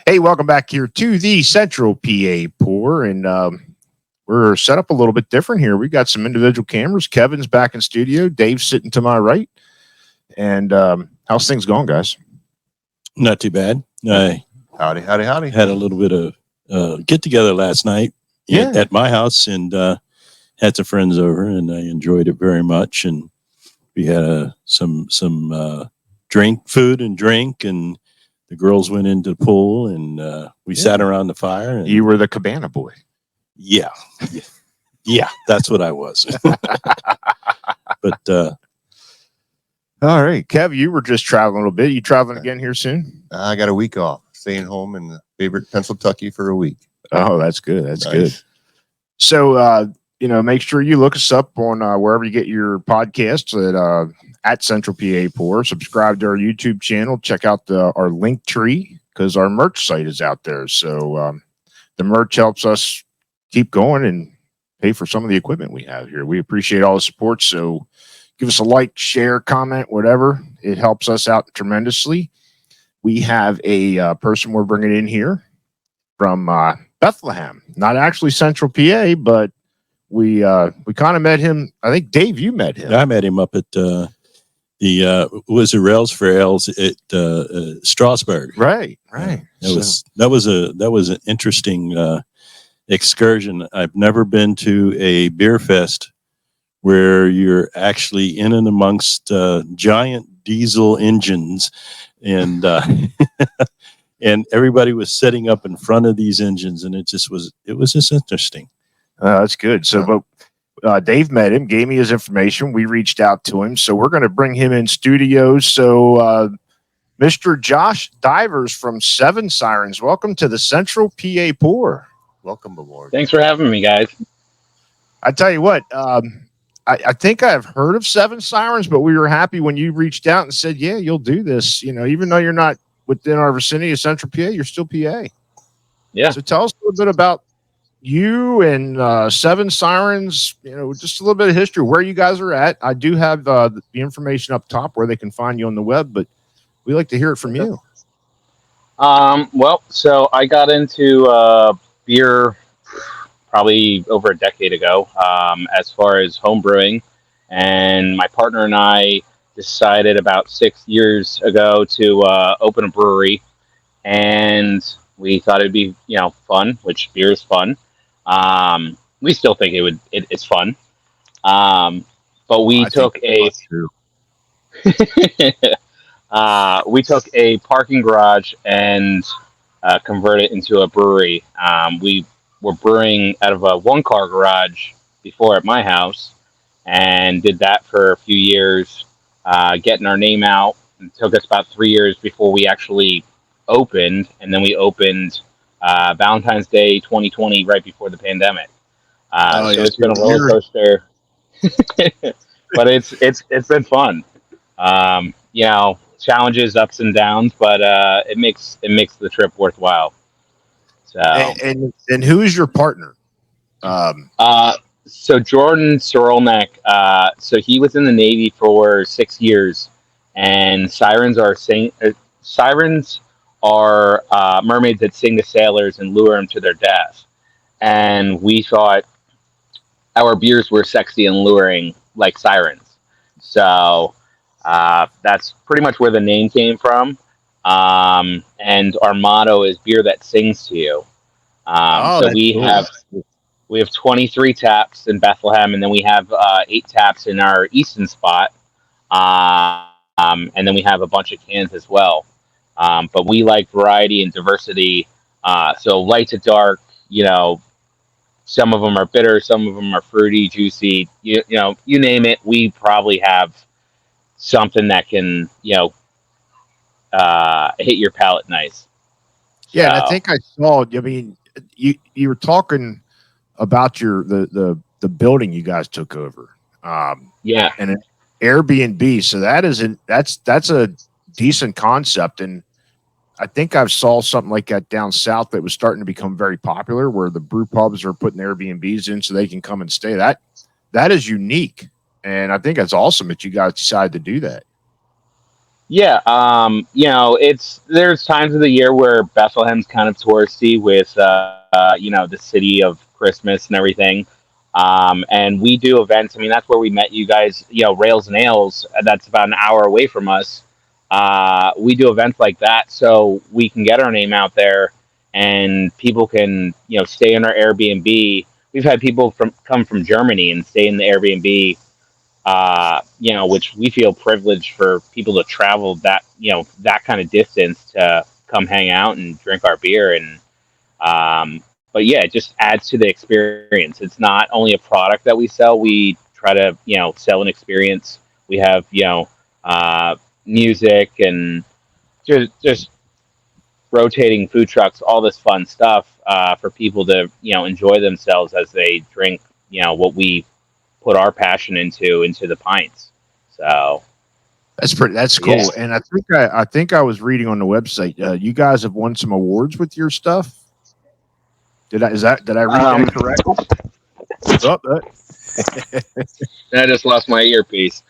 Hey, welcome back here to the Central PA Pour, and we're set up a little bit different here. We got some individual cameras. Kevin's back in studio. Dave's sitting to my right. And how's things going, guys? Not too bad. Howdy. Had a little bit of get together last night at my house, and had some friends over, and I enjoyed it very much. And we had some food and drink, and the girls went into the pool, and we sat around the fire. And you were the cabana boy. Yeah, that's what I was. But all right, Kev, you were just traveling a little bit. You traveling again here soon? I got a week off, staying home in the favorite Pennsylvania for a week. Oh, that's good. That's nice. Good. So, make sure you look us up on wherever you get your podcasts at Central PA Pour. Subscribe to our YouTube channel. Check out our link tree because our merch site is out there. So the merch helps us keep going and pay for some of the equipment we have here. We appreciate all the support. So give us a like, share, comment, whatever. It helps us out tremendously. We have a person we're bringing in here from Bethlehem, not actually Central PA, but we kind of met him. I think, Dave, you met him. I met him up at the Rails for Ales at Strasbourg. Right. That was an interesting excursion. I've never been to a beer fest where you're actually in and amongst giant diesel engines, and and everybody was setting up in front of these engines, and it was just interesting. That's good. So, but Dave met him, gave me his information. We reached out to him, so we're going to bring him in studio. So, Mr. Josh Divers from Seven Sirens, welcome to the Central PA Pour. Welcome aboard. Thanks for having me, guys. I tell you what, I think I've heard of Seven Sirens, but we were happy when you reached out and said, yeah, you'll do this. Even though you're not within our vicinity of Central PA, you're still PA. Yeah. So tell us a little bit about you and Seven Sirens, just a little bit of history, where you guys are at. I do have the information up top where they can find you on the web, but we like to hear it from you. Well, so I got into beer probably over a decade ago, as far as home brewing, and my partner and I decided about 6 years ago to open a brewery, and we thought it'd be fun, which beer is fun. We still think it's fun, but we took a parking garage and converted it into a brewery. We were brewing out of a one-car garage before at my house, and did that for a few years, getting our name out. It took us about 3 years before we actually opened, and then we opened Valentine's Day 2020, right before the pandemic. So it's been a roller coaster, but it's been fun. Challenges, ups and downs, but it makes the trip worthwhile. So and who is your partner? So Jordan Sorolnek, so he was in the Navy for 6 years, and Sirens are mermaids that sing to sailors and lure them to their death. And we thought our beers were sexy and luring like sirens. So that's pretty much where the name came from. And our motto is beer that sings to you. So we have 23 taps in Bethlehem, and then we have 8 taps in our Easton spot. And then we have a bunch of cans as well. But we like variety and diversity. So light to dark, some of them are bitter, some of them are fruity, juicy, you name it. We probably have something that can, hit your palate nice. Yeah. So. And I think I saw, you were talking about the building you guys took over. And an Airbnb. So that's a decent concept. And I think I saw something like that down south that was starting to become very popular, where the brew pubs are putting Airbnbs in so they can come and stay. That is unique. And I think that's awesome that you guys decided to do that. Yeah, there's times of the year where Bethlehem's kind of touristy with the city of Christmas and everything. And we do events. I mean, that's where we met you guys. Rails and Ales. That's about an hour away from us. We do events like that so we can get our name out there, and people can stay in our Airbnb. We've had people come from Germany and stay in the Airbnb, which we feel privileged for people to travel that kind of distance to come hang out and drink our beer. But yeah, it just adds to the experience. It's not only a product that we sell. We try to, sell an experience. We have, music and just rotating food trucks, all this fun stuff, for people to, enjoy themselves as they drink, what we put our passion into the pints. So That's cool. yeah. And I think I was reading on the website. You guys have won some awards with your stuff. Did I read that correct? Oh, I just lost my earpiece.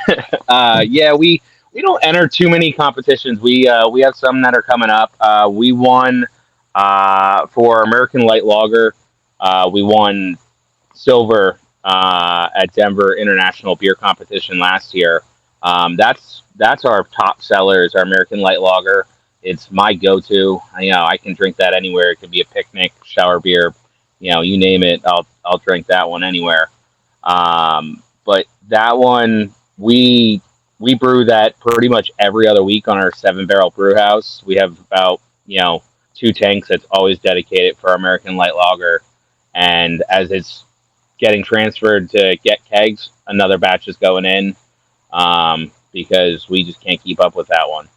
Yeah, we don't enter too many competitions. We have some that are coming up. We won for American Light Lager. We won silver at Denver International Beer Competition last year. That's our top seller is our American Light Lager. It's my go-to. I can drink that anywhere. It could be a picnic, shower beer, you name it. I'll drink that one anywhere. But that one we brew that pretty much every other week on our 7-barrel brew house. We have about 2 tanks that's always dedicated for American Light Lager, and as it's getting transferred to get kegs, another batch is going in, because we just can't keep up with that one.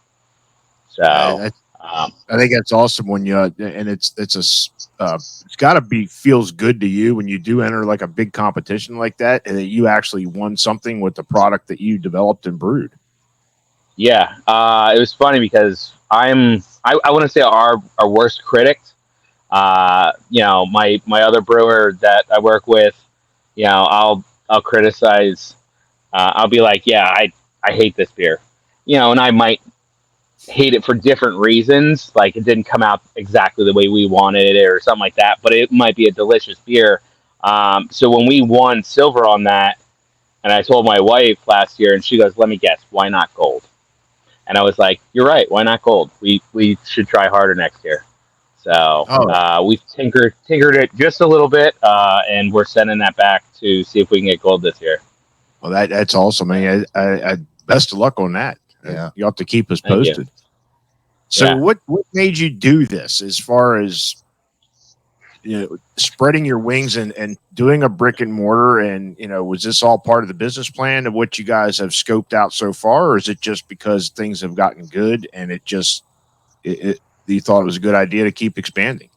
So I think that's awesome when it's got to feels good to you when you do enter like a big competition like that, and that you actually won something with the product that you developed and brewed. Yeah, it was funny because I want to say our worst critic. My other brewer that I work with, I'll criticize. I'll be like, yeah, I hate this beer, and I might hate it for different reasons. Like it didn't come out exactly the way we wanted it or something like that, but it might be a delicious beer. So when we won silver on that, and I told my wife last year, and she goes, "Let me guess, why not gold?" And I was like, "You're right. Why not gold? We should try harder next year." So we've tinkered it just a little bit, and we're sending that back to see if we can get gold this year. Well, that's awesome, man. I best of luck on that. Yeah. You have to keep us Thank you. posted. So Yeah. what made you do this as far as spreading your wings and doing a brick and mortar, and was this all part of the business plan of what you guys have scoped out so far, or is it just because things have gotten good and you thought it was a good idea to keep expanding?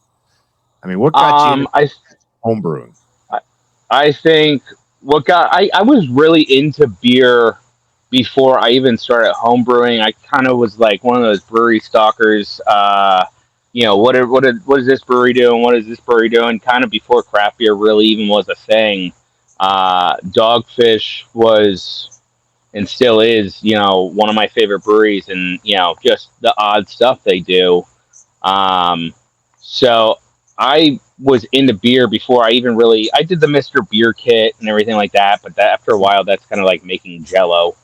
I mean, what got you home brewing? I think I was really into beer before I even started home brewing. I kind of was like one of those brewery stalkers. What is this brewery doing? What is this brewery doing? Kind of before craft beer really even was a thing. Dogfish was and still is, one of my favorite breweries, and just the odd stuff they do. So I was into beer before I even I did the Mr. Beer kit and everything like that, but after a while, that's kind of like making Jello.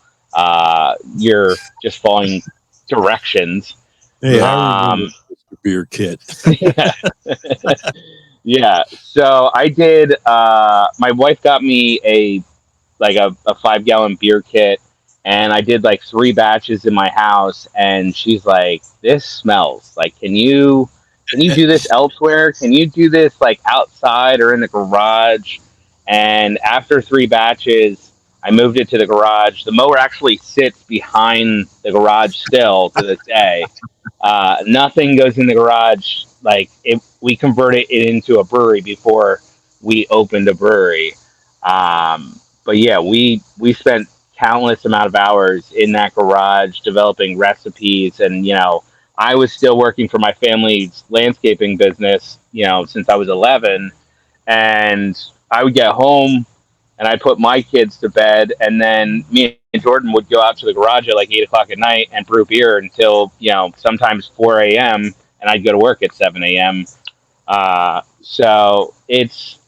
You're just following directions. Hey, I remember the beer kit. Yeah. Yeah. So I did. My wife got me a 5-gallon beer kit, and I did like 3 batches in my house. And she's like, "This smells. Like, can you do this elsewhere? Can you do this like outside or in the garage?" And after 3 batches, I moved it to the garage. The mower actually sits behind the garage still to this day. Nothing goes in the garage. Like we converted it into a brewery before we opened a brewery. But yeah, we spent countless amount of hours in that garage developing recipes, and I was still working for my family's landscaping business, since I was 11, and I would get home and I put my kids to bed, and then me and Jordan would go out to the garage at like 8 o'clock at night and brew beer until sometimes 4 a.m. and I'd go to work at 7 a.m. So it's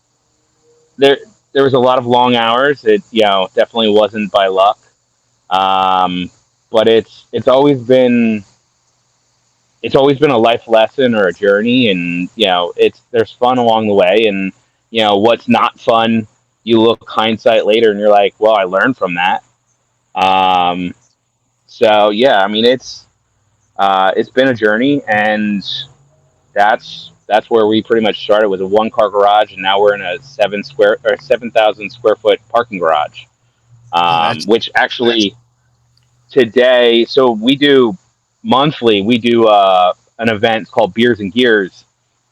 there. There was a lot of long hours. It definitely wasn't by luck, but it's always been a life lesson or a journey, and there's fun along the way, and what's not fun, you look hindsight later and you're like, well, I learned from that. So yeah, I mean, it's been a journey, and that's where we pretty much started, with a 1-car garage, and now we're in a 7,000 square foot parking garage, which actually today, so we do monthly, we do an event called Beers and Gears,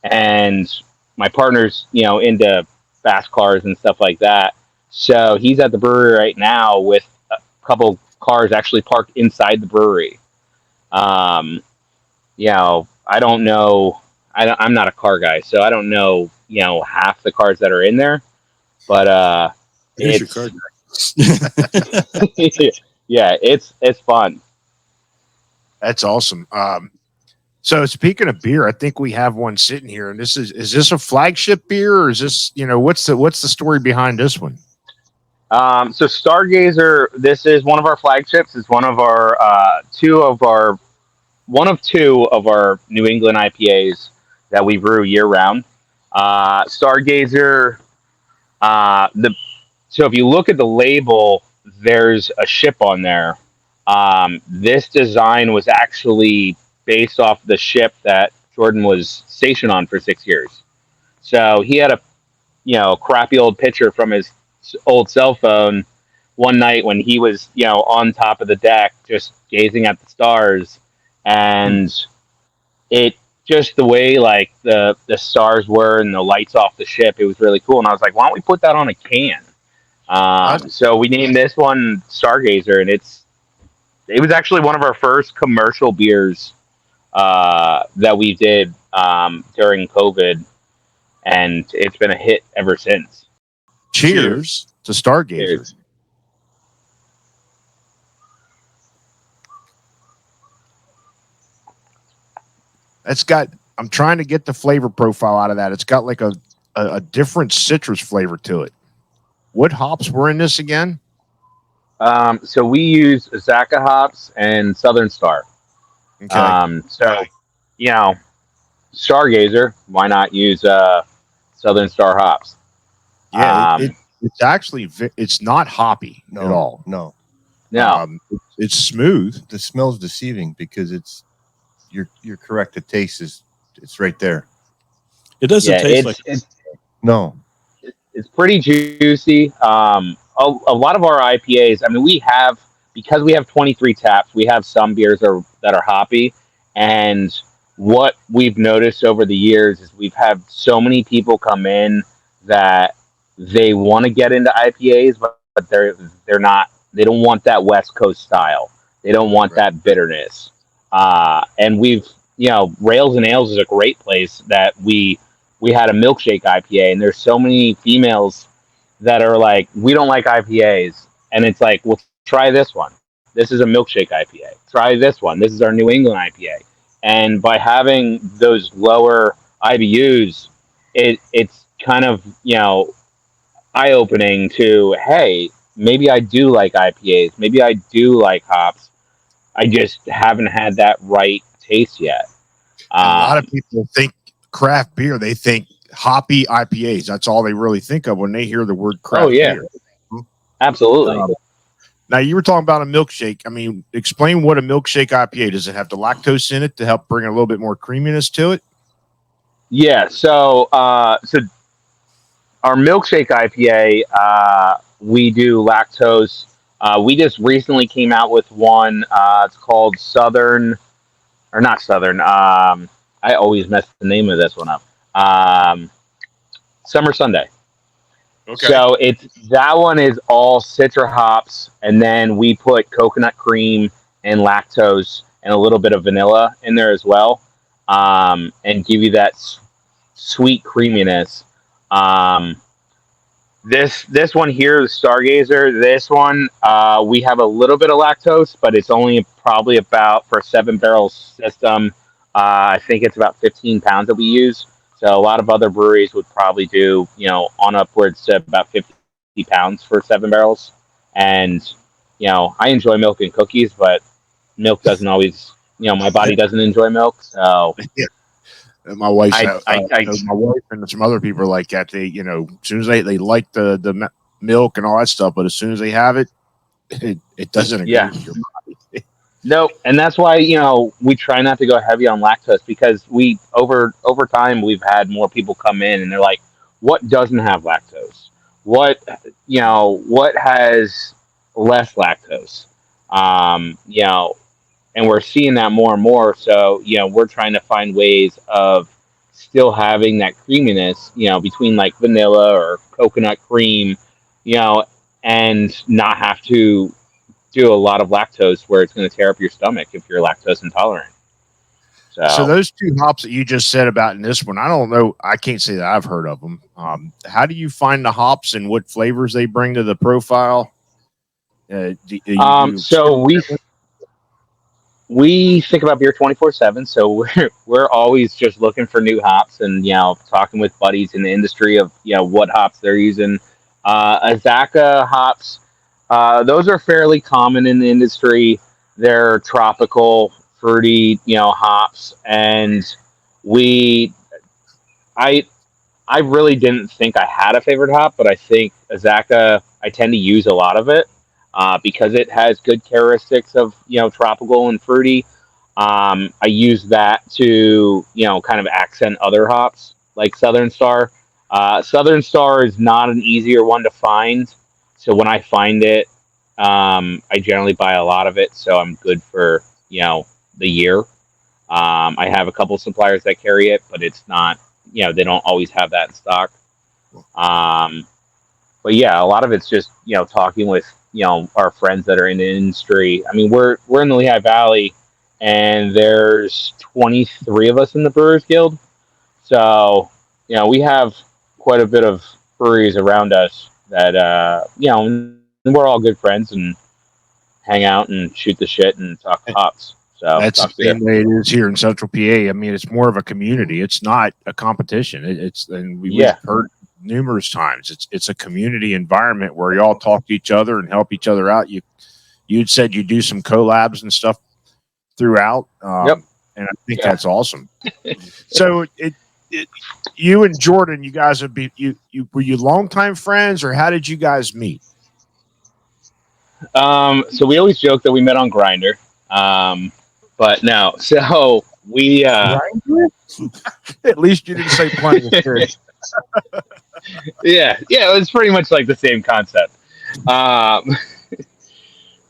and my partner's into fast cars and stuff like that, so he's at the brewery right now with a couple cars actually parked inside the brewery. I don't know, I'm not a car guy, so I don't know half the cars that are in there, but Here's your card. yeah, it's fun. That's awesome. So speaking of beer, I think we have one sitting here, and is this a flagship beer, or is this, what's the story behind this one? So Stargazer, this is one of our flagships. It's one of our two of our New England IPAs that we brew year round. Stargazer, so if you look at the label, there's a ship on there. This design was actually based off the ship that Jordan was stationed on for 6 years. So he had a crappy old picture from his old cell phone one night when he was on top of the deck just gazing at the stars, and it just the way like the stars were and the lights off the ship, it was really cool, and I was like, why don't we put that on a can? So we named this one Stargazer, and it was actually one of our first commercial beers that we did during COVID, and it's been a hit ever since. Cheers to Stargazer. Cheers. I'm trying to get the flavor profile out of that. It's got like a different citrus flavor to it. What hops were in this again? So we use Azaka hops and Southern Star. Okay. So, Stargazer, why not use Southern Star hops? Yeah, it's actually it's not hoppy at all. No. It's smooth. The smell's deceiving because you're correct. The taste it's right there. It doesn't taste like no. It's pretty juicy. A lot of our IPAs, I mean, because we have 23 taps, we have some beers that are hoppy. And what we've noticed over the years is we've had so many people come in that they want to get into IPAs, but they're not. They don't want that West Coast style. They don't want that bitterness. And we've, Rails and Ales is a great place that we had a milkshake IPA, and there's so many females that are like, we don't like IPAs. And it's like, well, try this one. This is a milkshake IPA. Try this one. This is our New England IPA. And by having those lower IBUs, it's kind of, eye-opening to, hey, maybe I do like IPAs. Maybe I do like hops. I just haven't had that right taste yet. A lot of people think craft beer, they think hoppy IPAs. That's all they really think of when they hear the word craft beer. Absolutely. Now, you were talking about a milkshake. I mean, explain what a milkshake IPA. Does it have the lactose in it to help bring a little bit more creaminess to it? Yeah. So our milkshake IPA, we do lactose. We just recently came out with one. It's called not Southern. I always mess the name of this one up. Summer Sunday. Okay. So that one is all citra hops, and then we put coconut cream and lactose and a little bit of vanilla in there as well, and give you that sweet creaminess. This one here, the Stargazer. This one, we have a little bit of lactose, but it's only probably about for a 7 barrel system. I think it's about 15 pounds that we use. So a lot of other breweries would probably do, on upwards to about 50 pounds for 7 barrels. And I enjoy milk and cookies, but milk doesn't always, my body doesn't enjoy milk. So My wife's I my wife and some other people are like that. They, as soon as they like the milk and all that stuff, but as soon as they have it, it doesn't agree yeah. with your body. Nope, and that's why we try not to go heavy on lactose because we over time we've had more people come in and they're like, "What doesn't have lactose? What has less lactose?" And we're seeing that more and more. So we're trying to find ways of still having that creaminess, between like vanilla or coconut cream, you know, and not have to do a lot of lactose where it's going to tear up your stomach if you're lactose intolerant. So So, those two hops that you just said about in this one, I don't know. I can't say that I've heard of them. How do you find the hops and what flavors they bring to the profile? Do you so we think about beer 24/7. So we're always just looking for new hops and talking with buddies in the industry of what hops they're using. Azaka hops, those are fairly common in the industry. They're tropical, fruity, hops, and we I I really didn't think I had a favorite hop, but I think Azaka, I tend to use a lot of it because it has good characteristics of, tropical and fruity. I use that to, kind of accent other hops like Southern Star. Southern Star is not an easier one to find. So when I find it, I generally buy a lot of it. So I'm good for, the year. I have a couple suppliers that carry it, but it's not, they don't always have that in stock. Um, but yeah, a lot of it's just talking with our friends that are in the industry. I mean, we're in the Lehigh Valley, and there's 23 of us in the Brewers Guild, so we have quite a bit of breweries around us that we're all good friends and hang out and shoot the shit and talk hops. So That's the talk beer. same way it is here in Central PA. I mean, it's more of a community. It's not a competition. We've Yeah. heard numerous times. It's a community environment where you all talk to each other and help each other out. You'd said you do some collabs and stuff throughout. Yep. And I think that's awesome. So you and Jordan, you guys have been were you longtime friends, or how did you guys meet? So we always joke that we met on Grinder, but no. So we At least you didn't say plenty of shit. yeah, it was pretty much like the same concept. Um,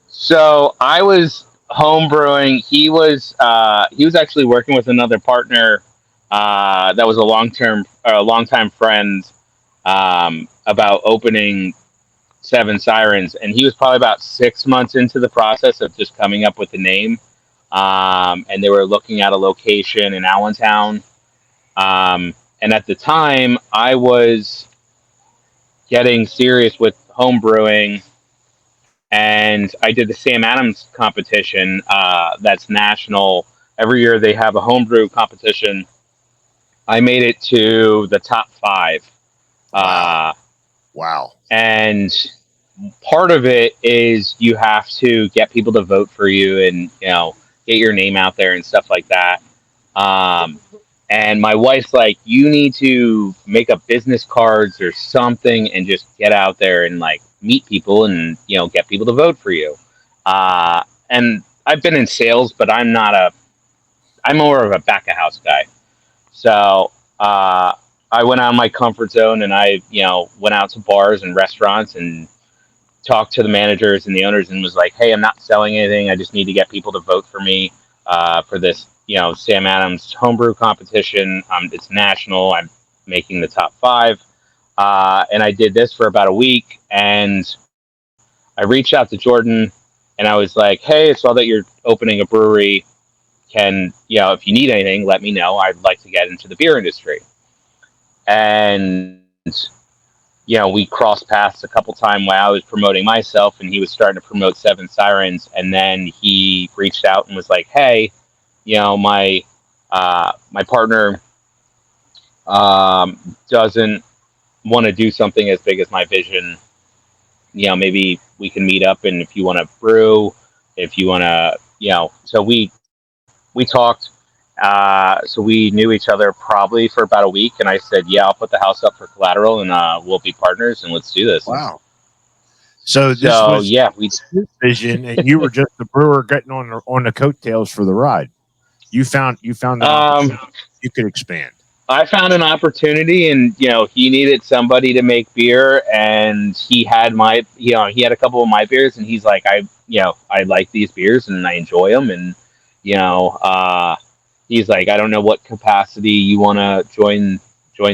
so I was home brewing. He was actually working with another partner that was a long time friend about opening Seven Sirens, and he was probably about 6 months into the process of just coming up with the name. And they were looking at a location in Allentown. And at the time, I was getting serious with home brewing, and I did the Sam Adams competition. That's national. Every year they have a homebrew competition. I made it to the top 5. Wow. And part of it is you have to get people to vote for you and get your name out there and stuff like that. And my wife's like, you need to make up business cards or something and just get out there and like meet people and get people to vote for you. And I've been in sales, but I'm more of a back of house guy. So I went out of my comfort zone and I went out to bars and restaurants and talked to the managers and the owners and was like, hey, I'm not selling anything. I just need to get people to vote for me for this, Sam Adams homebrew competition. It's national. I'm making the top 5. And I did this for about a week. And I reached out to Jordan and I was like, hey, I saw that you're opening a brewery. If you need anything, let me know. I'd like to get into the beer industry. And we crossed paths a couple times while I was promoting myself, and he was starting to promote Seven Sirens. And then he reached out and was like, "Hey, my partner doesn't want to do something as big as my vision. Maybe we can meet up, and if you want to brew, if you want to, So we talked. So we knew each other probably for about a week, and I said, "Yeah, I'll put the house up for collateral, and we'll be partners, and let's do this." Wow. So this was we his vision, and you were just the brewer getting on the coattails for the ride. You found that you could expand. I found an opportunity, and he needed somebody to make beer, and he had he had a couple of my beers, and he's like, I like these beers and I enjoy them, and he's like, I don't know what capacity you want to join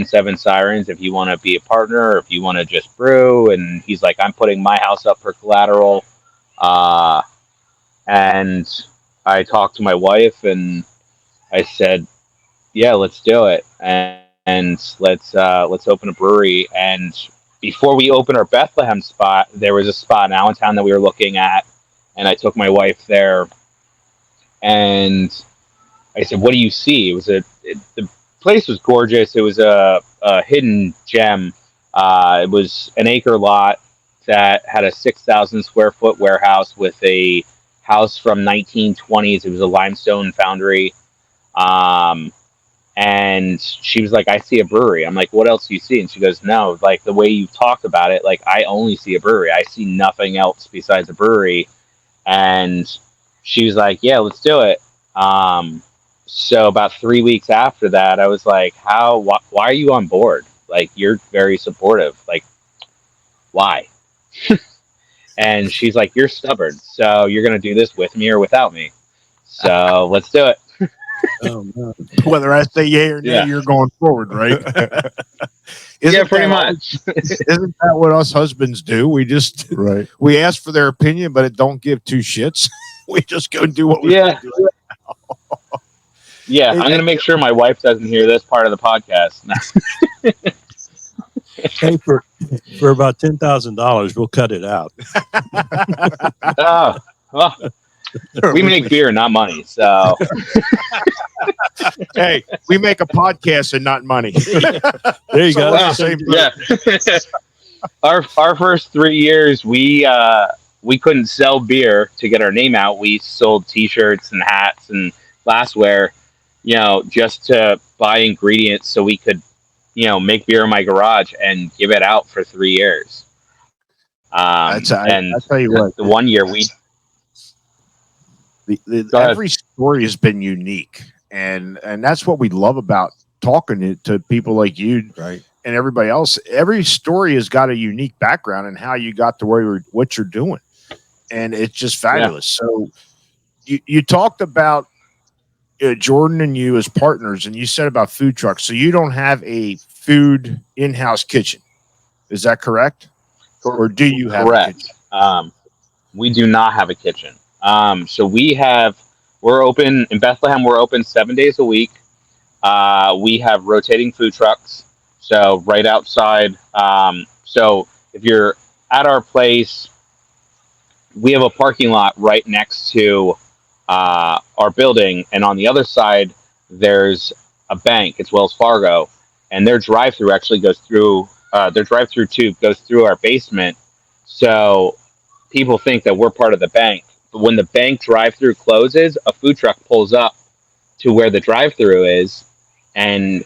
Seven Sirens, if you want to be a partner or if you want to just brew. And he's like, I'm putting my house up for collateral. And I talked to my wife and I said, yeah, let's do it. And let's open a brewery. And before we opened our Bethlehem spot, there was a spot in Allentown that we were looking at. And I took my wife there and I said, what do you see? The place was gorgeous. It was a hidden gem. It was an acre lot that had a 6,000 square foot warehouse with a house from 1920s. It was a limestone foundry. And she was like, I see a brewery. I'm like, what else do you see? And she goes, no, like the way you talk about it, like I only see a brewery. I see nothing else besides a brewery. And she was like, yeah, let's do it. So about 3 weeks after that, I was like, why are you on board? Like, you're very supportive. Like, why? And she's like, you're stubborn. So you're going to do this with me or without me. So let's do it. Oh, no. Whether I say yay or nay, you're going forward, right? Yeah, pretty much. Isn't that what us husbands do? We just we ask for their opinion, but it don't give two shits. We just go and do what we do. Yeah, I'm going to make sure my wife doesn't hear this part of the podcast. Hey, for about $10,000, we'll cut it out. We make beer, not money. So, hey, we make a podcast and not money. There you go. Yeah. Our first 3 years, we couldn't sell beer to get our name out. We sold T-shirts and hats and glassware, just to buy ingredients so we could, make beer in my garage and give it out for 3 years. I'll tell you what, the 1 year every story has been unique, and that's what we love about talking to people like you, right, and everybody else. Every story has got a unique background and how you got to what you're doing, and it's just fabulous. Yeah. So you talked about Jordan and you as partners, and you said about food trucks. So you don't have a food in-house kitchen, is that correct? Or do you have a kitchen? We do not have a kitchen. So we're open in Bethlehem. We're open 7 days a week. We have rotating food trucks. So right outside. So if you're at our place, we have a parking lot right next to our building, and on the other side there's a bank. It's Wells Fargo, and their drive-through actually goes through. Their drive-through tube goes through our basement. So people think that we're part of the bank. But when the bank drive-through closes, a food truck pulls up to where the drive-through is, and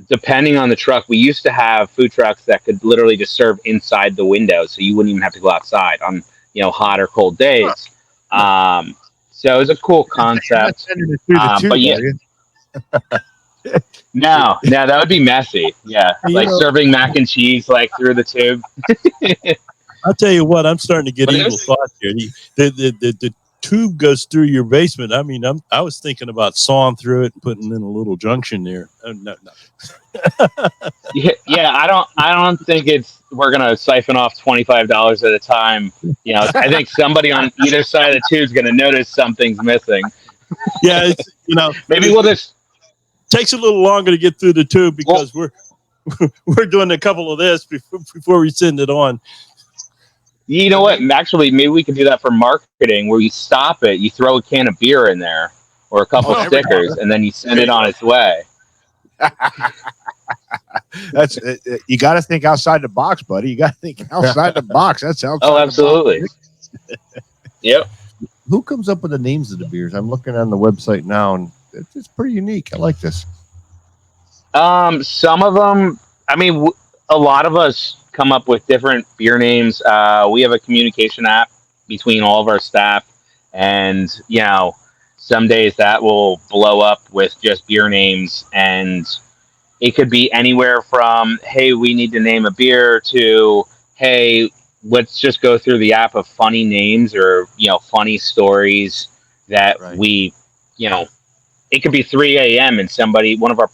depending on the truck, we used to have food trucks that could literally just serve inside the window, so you wouldn't even have to go outside on hot or cold days. So it was a cool concept. But yeah, no, that would be messy. Yeah, like serving mac and cheese like through the tube. I'll tell you what, I'm starting to get evil thoughts here. The tube goes through your basement. I mean, I was thinking about sawing through it and putting in a little junction there. No. Yeah, I don't think we're gonna siphon off $25 at a time. I think somebody on either side of the tube is gonna notice something's missing. Yeah, it's, maybe we'll just takes a little longer to get through the tube because we're doing a couple of this before we send it on. You know what? Actually, maybe we could do that for marketing, where you stop it, you throw a can of beer in there or a couple stickers, and then you send it on its way. That's you got to think outside the box, buddy. You got to think outside the box. That sounds. Oh, absolutely. Yep. Who comes up with the names of the beers? I'm looking on the website now, and it's pretty unique. I like this. Some of them. I mean, a lot of us come up with different beer names. We have a communication app between all of our staff, and some days that will blow up with just beer names, and it could be anywhere from, hey, we need to name a beer, to, hey, let's just go through the app of funny names or funny stories that we it could be 3 a.m. and one of our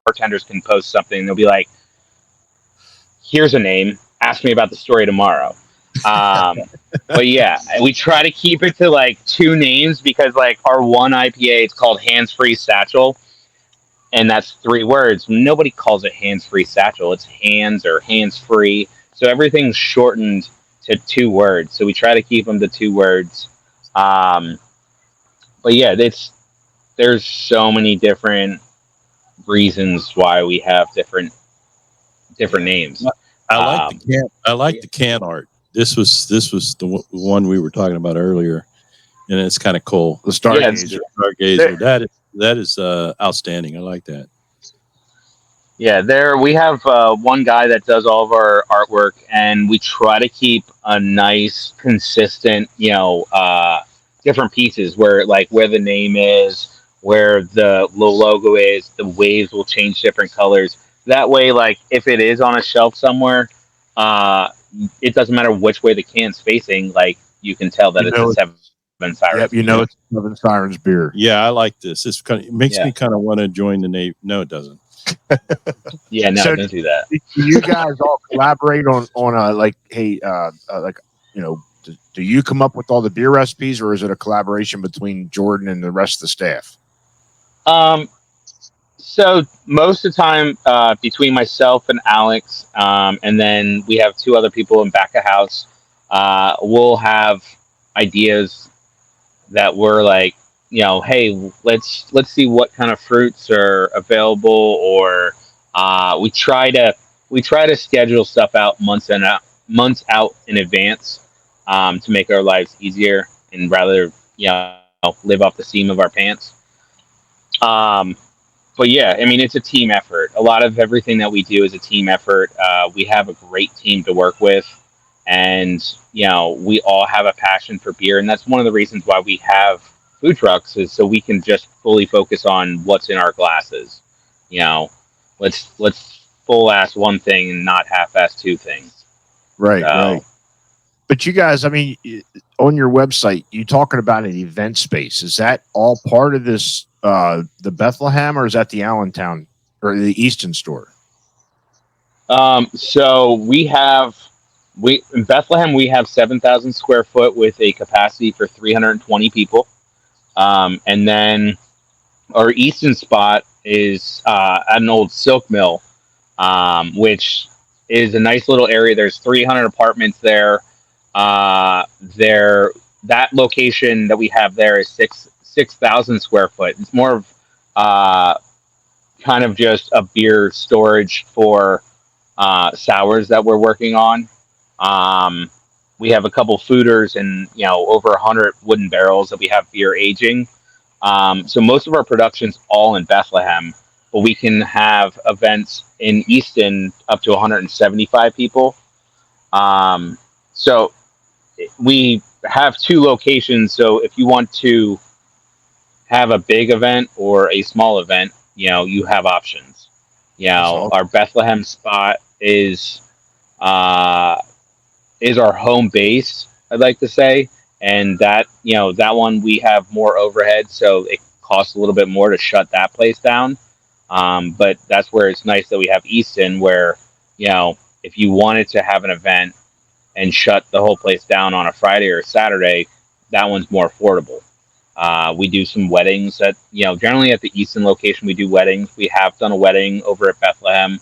bartenders can post something, and they'll be like, here's a name, ask me about the story tomorrow. But yeah, we try to keep it to like 2 names, because like our one IPA, it's called Hands Free Satchel, and that's 3 words. Nobody calls it Hands Free Satchel. It's hands or hands free. So everything's shortened to 2 words. So we try to keep them to 2 words. But yeah, there's so many different reasons why we have different names. I like the can art. This was the one we were talking about earlier, and it's kind of cool. The Stargazer. Stargazer. That is outstanding. I like that. Yeah, we have one guy that does all of our artwork, and we try to keep a nice, consistent, different pieces where the name is, where the logo is, the waves will change different colors. That way, like if it is on a shelf somewhere, it doesn't matter which way the can's facing. Like you can tell that it's a 7 Sirens. Yep, it's 7 Sirens beer. Yeah, I like this. It makes me kind of want to join the name. No, it doesn't. Yeah, no, don't do that. Do you guys all collaborate on hey, do you come up with all the beer recipes, or is it a collaboration between Jordan and the rest of the staff? So most of the time, between myself and Alex, and then we have 2 other people in back of house, we'll have ideas that we're like, hey, let's see what kind of fruits are available, or we try to schedule stuff out months out in advance, to make our lives easier and rather live off the seam of our pants. But yeah, I mean, it's a team effort. A lot of everything that we do is a team effort. We have a great team to work with, and we all have a passion for beer, and that's one of the reasons why we have food trucks, is so we can just fully focus on what's in our glasses. Let's full ass one thing and not half ass 2 things. Right, right. But you guys, I mean, on your website, you talking about an event space. Is that all part of this, the Bethlehem, or is that the Allentown or the Easton store? So in Bethlehem, we have 7,000 square foot with a capacity for 320 people. And then our Easton spot is an old silk mill, which is a nice little area. There's 300 apartments there. That location that we have there is 6,000 square foot. It's more of kind of just a beer storage for sours that we're working on. We have a couple fooders and over 100 wooden barrels that we have beer aging. So most of our production's all in Bethlehem, but we can have events in Easton up to 175 people. So we have 2 locations. So if you want to have a big event or a small event, you have options. Our Bethlehem spot is our home base, I'd like to say. And that, that one we have more overhead, so it costs a little bit more to shut that place down. But that's where it's nice that we have Easton, where, if you wanted to have an event and shut the whole place down on a Friday or a Saturday, that one's more affordable. We do some weddings generally at the Easton location, we do weddings. We have done a wedding over at Bethlehem.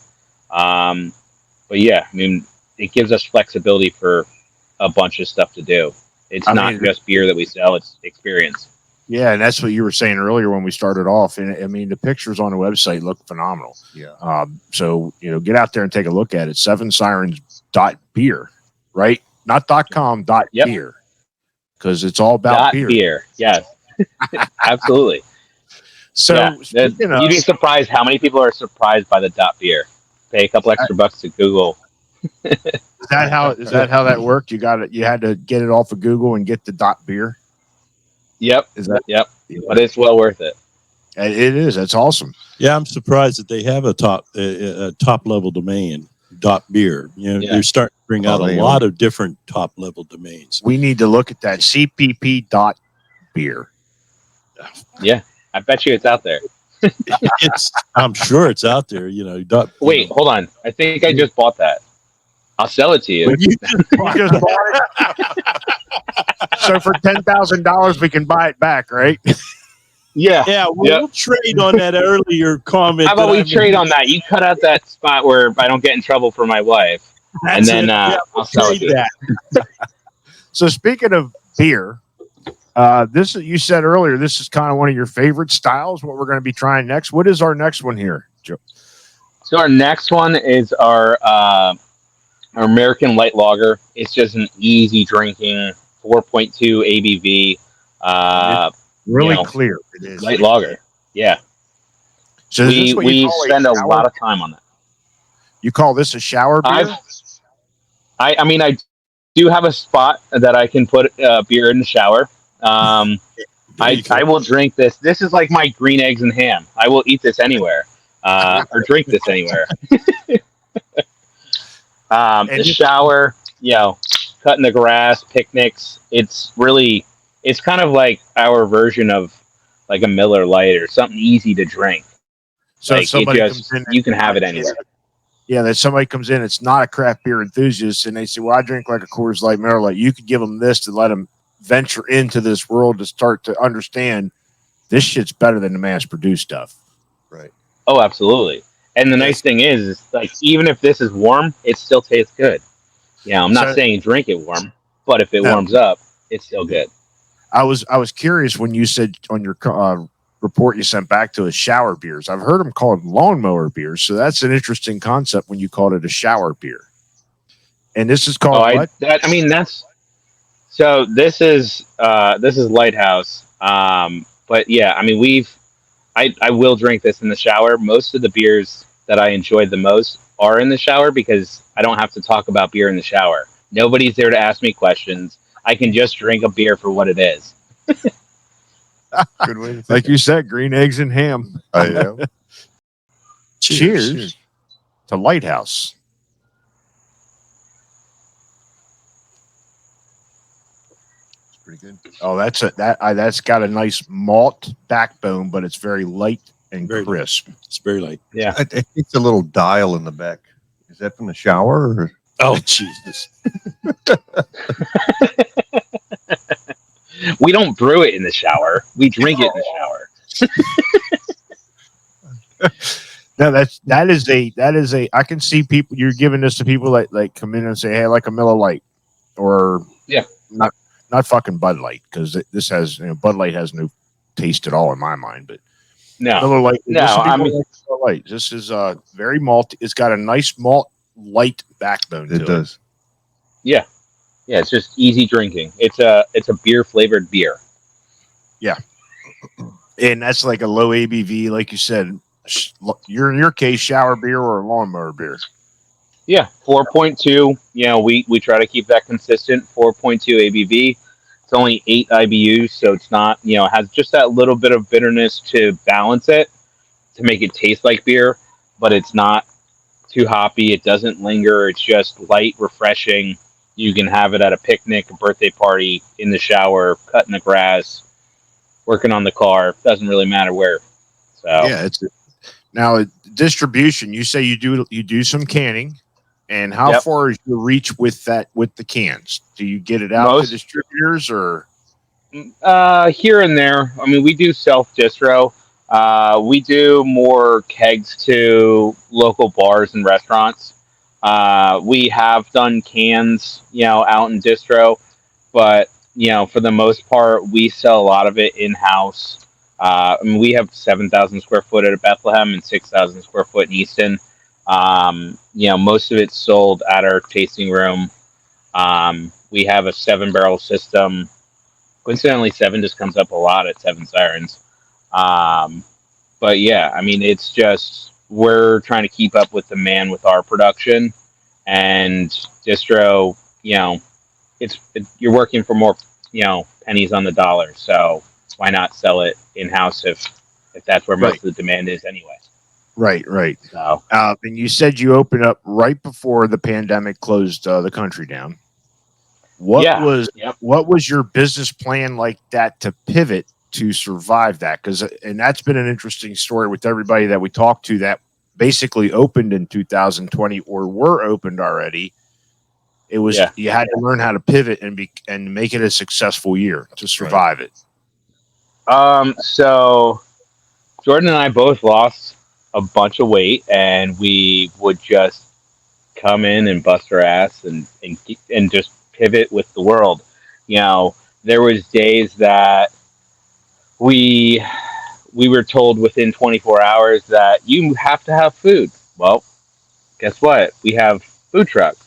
But yeah, I mean, it gives us flexibility for a bunch of stuff to do. It's not just beer that we sell; it's experience. Yeah, and that's what you were saying earlier when we started off. And I mean, the pictures on the website look phenomenal. Yeah. So get out there and take a look at it. 7sirens.beer, right? Not .com, .beer, because it's all about beer. Yes, absolutely. So yeah, you'd be surprised how many people are surprised by the .beer. Pay a couple extra bucks to Google. Is that how that worked? You had to get it off of Google and get the .beer. Yep. Yeah. But it's well worth it. It is. That's awesome. Yeah, I'm surprised that they have a top level domain .beer. They're starting to bring out a lot of different top level domains. We need to look at that CPP.beer. Yeah, I bet you it's out there. I'm sure it's out there. Wait, hold on. I think I just bought that. I'll sell it to you. You just bought it. So for $10,000, we can buy it back, right? Yeah. We'll trade on that earlier comment. How about we trade on that? You cut out that spot where I don't get in trouble for my wife, and then I'll sell it to you. So speaking of beer, this you said earlier, this is kind of one of your favorite styles. What we're going to be trying next. What is our next one here, Joe? So our next one is our American Light Lager. It's just an easy drinking 4.2 ABV. Really clear. It is light lager. Yeah. So we spend a lot of time on that. You call this a shower beer? I mean, I do have a spot that I can put beer in the shower. I will drink this. This is like my green eggs and ham. I will eat this anywhere or drink this anywhere. The shower, cutting the grass, picnics. It's kind of like our version of like a Miller Lite or something easy to drink. So if somebody comes in, you can have it anywhere. Yeah, that somebody comes in, it's not a craft beer enthusiast, and they say, well, I drink like a Coors Light, Miller Lite. You could give them this to let them venture into this world to start to understand this shit's better than the mass-produced stuff. Right. Oh, absolutely. And the nice thing is like, even if this is warm, it still tastes good. Yeah, I'm not saying drink it warm, but if it warms up, it's still good. I was curious when you said on your report you sent back to us shower beers. I've heard them called lawnmower beers, so that's an interesting concept when you called it a shower beer. And this is called what? This is Lighthouse. But yeah, I mean I will drink this in the shower. Most of the beers that I enjoyed the most are in the shower because I don't have to talk about beer in the shower. Nobody's there to ask me questions. I can just drink a beer for what it is. Good way to like you said, green eggs and ham. Yeah. Cheers to Lighthouse. It's pretty good. Oh, that's got a nice malt backbone, but it's very light and crisp. It's very light. Yeah, it's a little dial in the back. Is that from the shower? Or? Oh, Jesus. We don't brew it in the shower. We drink it in the shower. No, that is a. I can see people. You're giving this to people that like come in and say, "Hey, I like a Miller Lite," or not fucking Bud Light because this has Bud Light has no taste at all in my mind. But Miller Lite. Miller Lite. This is very malt. It's got a nice malt light backbone. It does. Yeah. Yeah, it's just easy drinking. It's a beer flavored beer. Yeah, and that's like a low ABV, like you said. You're in your case, shower beer or lawnmower beer. Yeah, 4.2. We try to keep that consistent. 4.2 ABV. It's only 8 IBUs, so it's not it has just that little bit of bitterness to balance it, to make it taste like beer, but it's not too hoppy. It doesn't linger. It's just light, refreshing. You can have it at a picnic, a birthday party, in the shower, cutting the grass, working on the car. Doesn't really matter where. So yeah, now distribution. You say you do some canning, and how far is your reach with the cans? Do you get it out to distributors or here and there? I mean, we do self distro. We do more kegs to local bars and restaurants. We have done cans, out in distro, but for the most part, we sell a lot of it in house. We have 7,000 square foot at Bethlehem and 6,000 square foot in Easton. Most of it's sold at our tasting room. We have a 7 barrel system. Coincidentally, 7 just comes up a lot at Seven Sirens. But yeah, I mean, it's just we're trying to keep up with demand with our production, and distro. You're working for more, pennies on the dollar. So why not sell it in house if that's where most Right. of the demand is anyway? Right. So And you said you opened up right before the pandemic closed the country down. What Yep. was your business plan like that to pivot to survive that? And that's been an interesting story with everybody that we talked to that basically opened in 2020 or were opened already. It was you had to learn how to pivot and make it a successful year to survive it. So Jordan and I both lost a bunch of weight, and we would just come in and bust our ass and just pivot with the world. There was days that we were told within 24 hours that you have to have food. Well, guess what? We have food trucks.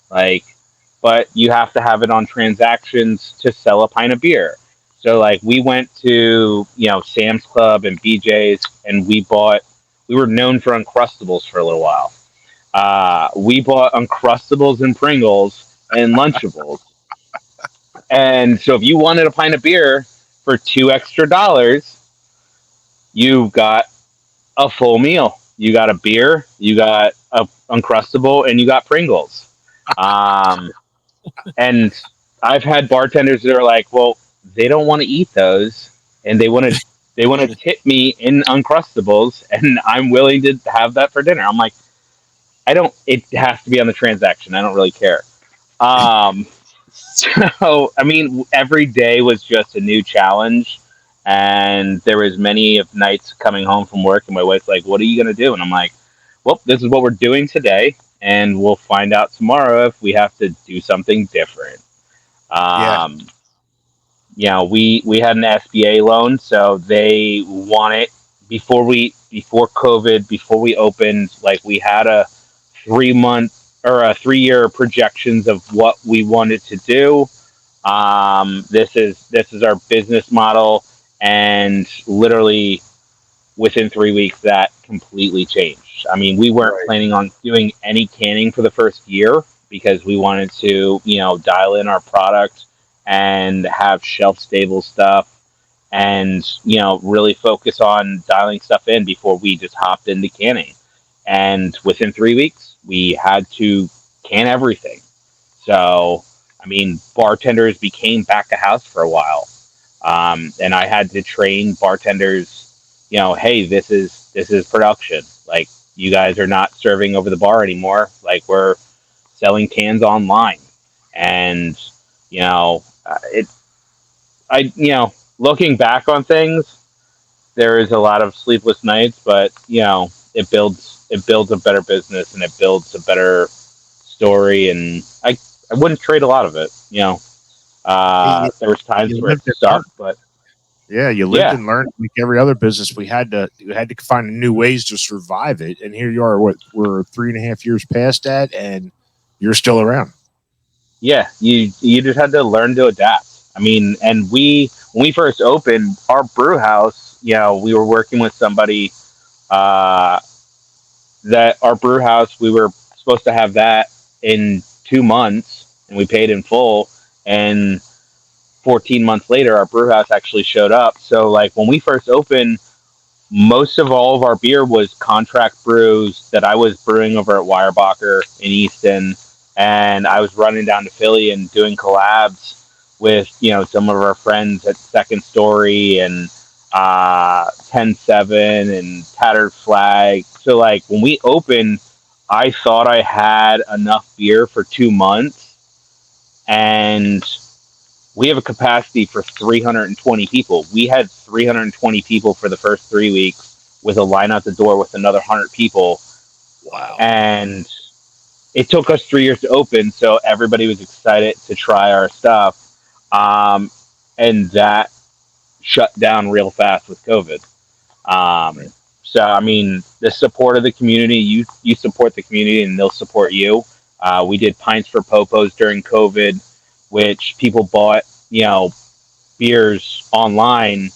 But you have to have it on transactions to sell a pint of beer. So we went to, Sam's Club and BJ's, and we were known for Uncrustables for a little while. We bought Uncrustables and Pringles and Lunchables. And so if you wanted a pint of beer for $2 extra, you got a full meal. You got a beer, you got a Uncrustable, and you got Pringles. And I've had bartenders that are like, well, they don't want to eat those, and they want to tip me in Uncrustables, and I'm willing to have that for dinner. I'm like, I don't. It has to be on the transaction. I don't really care. So I mean, every day was just a new challenge, and there was many of nights coming home from work, and my wife's like, "What are you gonna do?" And I'm like, "Well, this is what we're doing today, and we'll find out tomorrow if we have to do something different." We had an SBA loan, so they want it before COVID, before we opened. We had a 3 month or a 3 year projections of what we wanted to do. This is our business model, and literally within 3 weeks that completely changed. I mean, we weren't planning on doing any canning for the first year because we wanted to, dial in our product and have shelf stable stuff, and really focus on dialing stuff in before we just hopped into canning. And within 3 weeks we had to can everything. So I mean, bartenders became back of house for a while, and I had to train bartenders. Hey, this is production. You guys are not serving over the bar anymore. We're selling cans online, and it. Looking back on things, there is a lot of sleepless nights, but it builds a better business, and it builds a better story, and I wouldn't trade a lot of it. There was times where it sucked, but you lived and learned like every other business. We had to find new ways to survive it, and here you are. We're 3.5 years past that, and you're still around. Yeah, you just had to learn to adapt. I mean, and when we first opened our brew house, we were working with somebody that our brew house, we were supposed to have that in 2 months, and we paid in full. And 14 months later, our brew house actually showed up. So when we first opened, most of all of our beer was contract brews that I was brewing over at Weyerbacher in Easton, and I was running down to Philly and doing collabs with some of our friends at Second Story and 10-7 and Tattered Flag. So when we opened, I thought I had enough beer for 2 months, and we have a capacity for 320 people. We had 320 people for the first 3 weeks with a line out the door with another 100 people. Wow. And it took us 3 years to open, so everybody was excited to try our stuff. And that shut down real fast with COVID. Right. So, I mean, the support of the community, you support the community and they'll support you. We did Pints for Popos during COVID, which people bought, beers online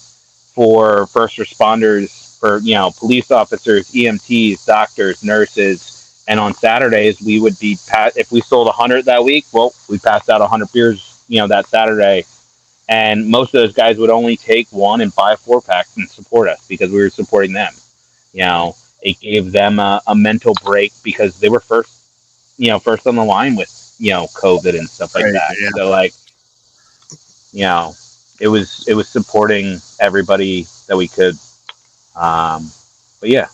for first responders, for, police officers, EMTs, doctors, nurses. And on Saturdays, we would be, if we sold 100 that week, well, we passed out 100 beers, that Saturday. And most of those guys would only take one and buy a 4-pack and support us because we were supporting them. It gave them a mental break because they were first on the line with, COVID and stuff like that. Yeah. So it was supporting everybody that we could. But yeah.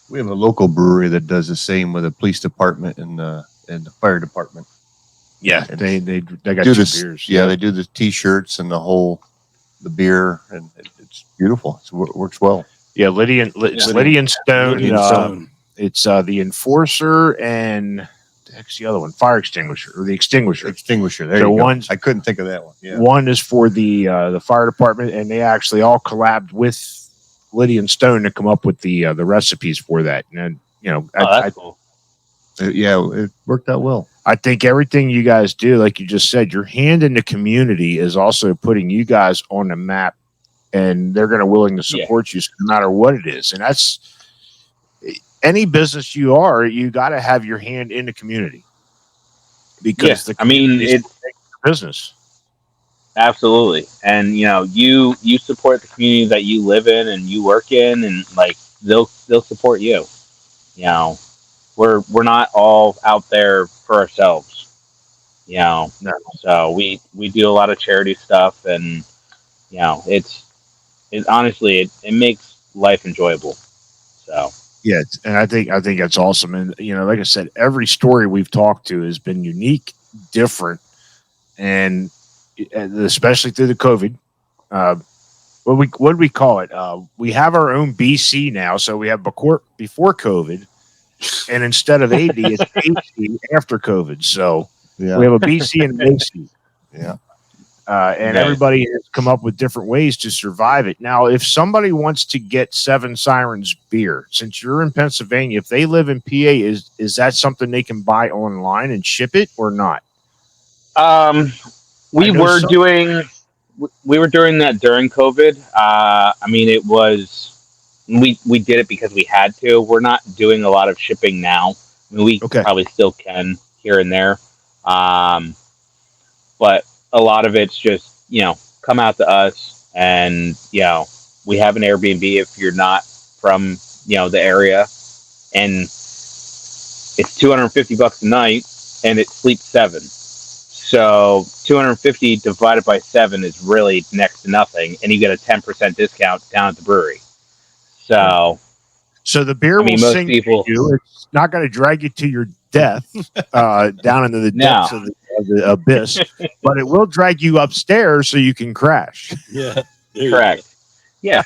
We have a local brewery that does the same with the police department and the fire department. Yeah, And they got do 2 this, beers. Yeah, they do the T-shirts and the beer, and it's beautiful. It works well. Yeah, Lydia and Stone. Lydia and Stone. It's the Enforcer and the heck's the other one? Fire extinguisher or the extinguisher. Extinguisher. There So you go. one's- I couldn't think of that one. Yeah. One is for the fire department, and they actually all collabed with Lydia and Stone to come up with the recipes for that. And That's cool. It worked out well. I think everything you guys do, like you just said, your hand in the community is also putting you guys on the map, and they're going to willing to support you no matter what it is. And that's any business you are, you got to have your hand in the community because it's business. Absolutely. And you support the community that you live in and you work in, and they'll support you. We're not all out there for ourselves. No. So we do a lot of charity stuff, and it honestly makes life enjoyable. So Yeah, and I think that's awesome. And like I said, every story we've talked to has been unique, different, and especially through the COVID. What do we call it? We have our own BC now, so we have before COVID, and instead of AD, it's AC after COVID. So we have a BC and an AC. Yeah. And everybody has come up with different ways to survive it. Now, if somebody wants to get 7 Sirens beer, since you're in Pennsylvania, if they live in PA, is that something they can buy online and ship it or not? We were doing that during COVID. It was we did it because we had to. We're not doing a lot of shipping now. We probably still can here and there, but a lot of it's just come out to us, and we have an Airbnb if you're not from the area, and it's $250 a night, and it sleeps 7. So 250 divided by 7 is really next to nothing, and you get a 10% discount down at the brewery. So the beer will sing to you. It's not going to drag you to your death down into the depths of the abyss, but it will drag you upstairs so you can crash. Yeah, correct. Yeah,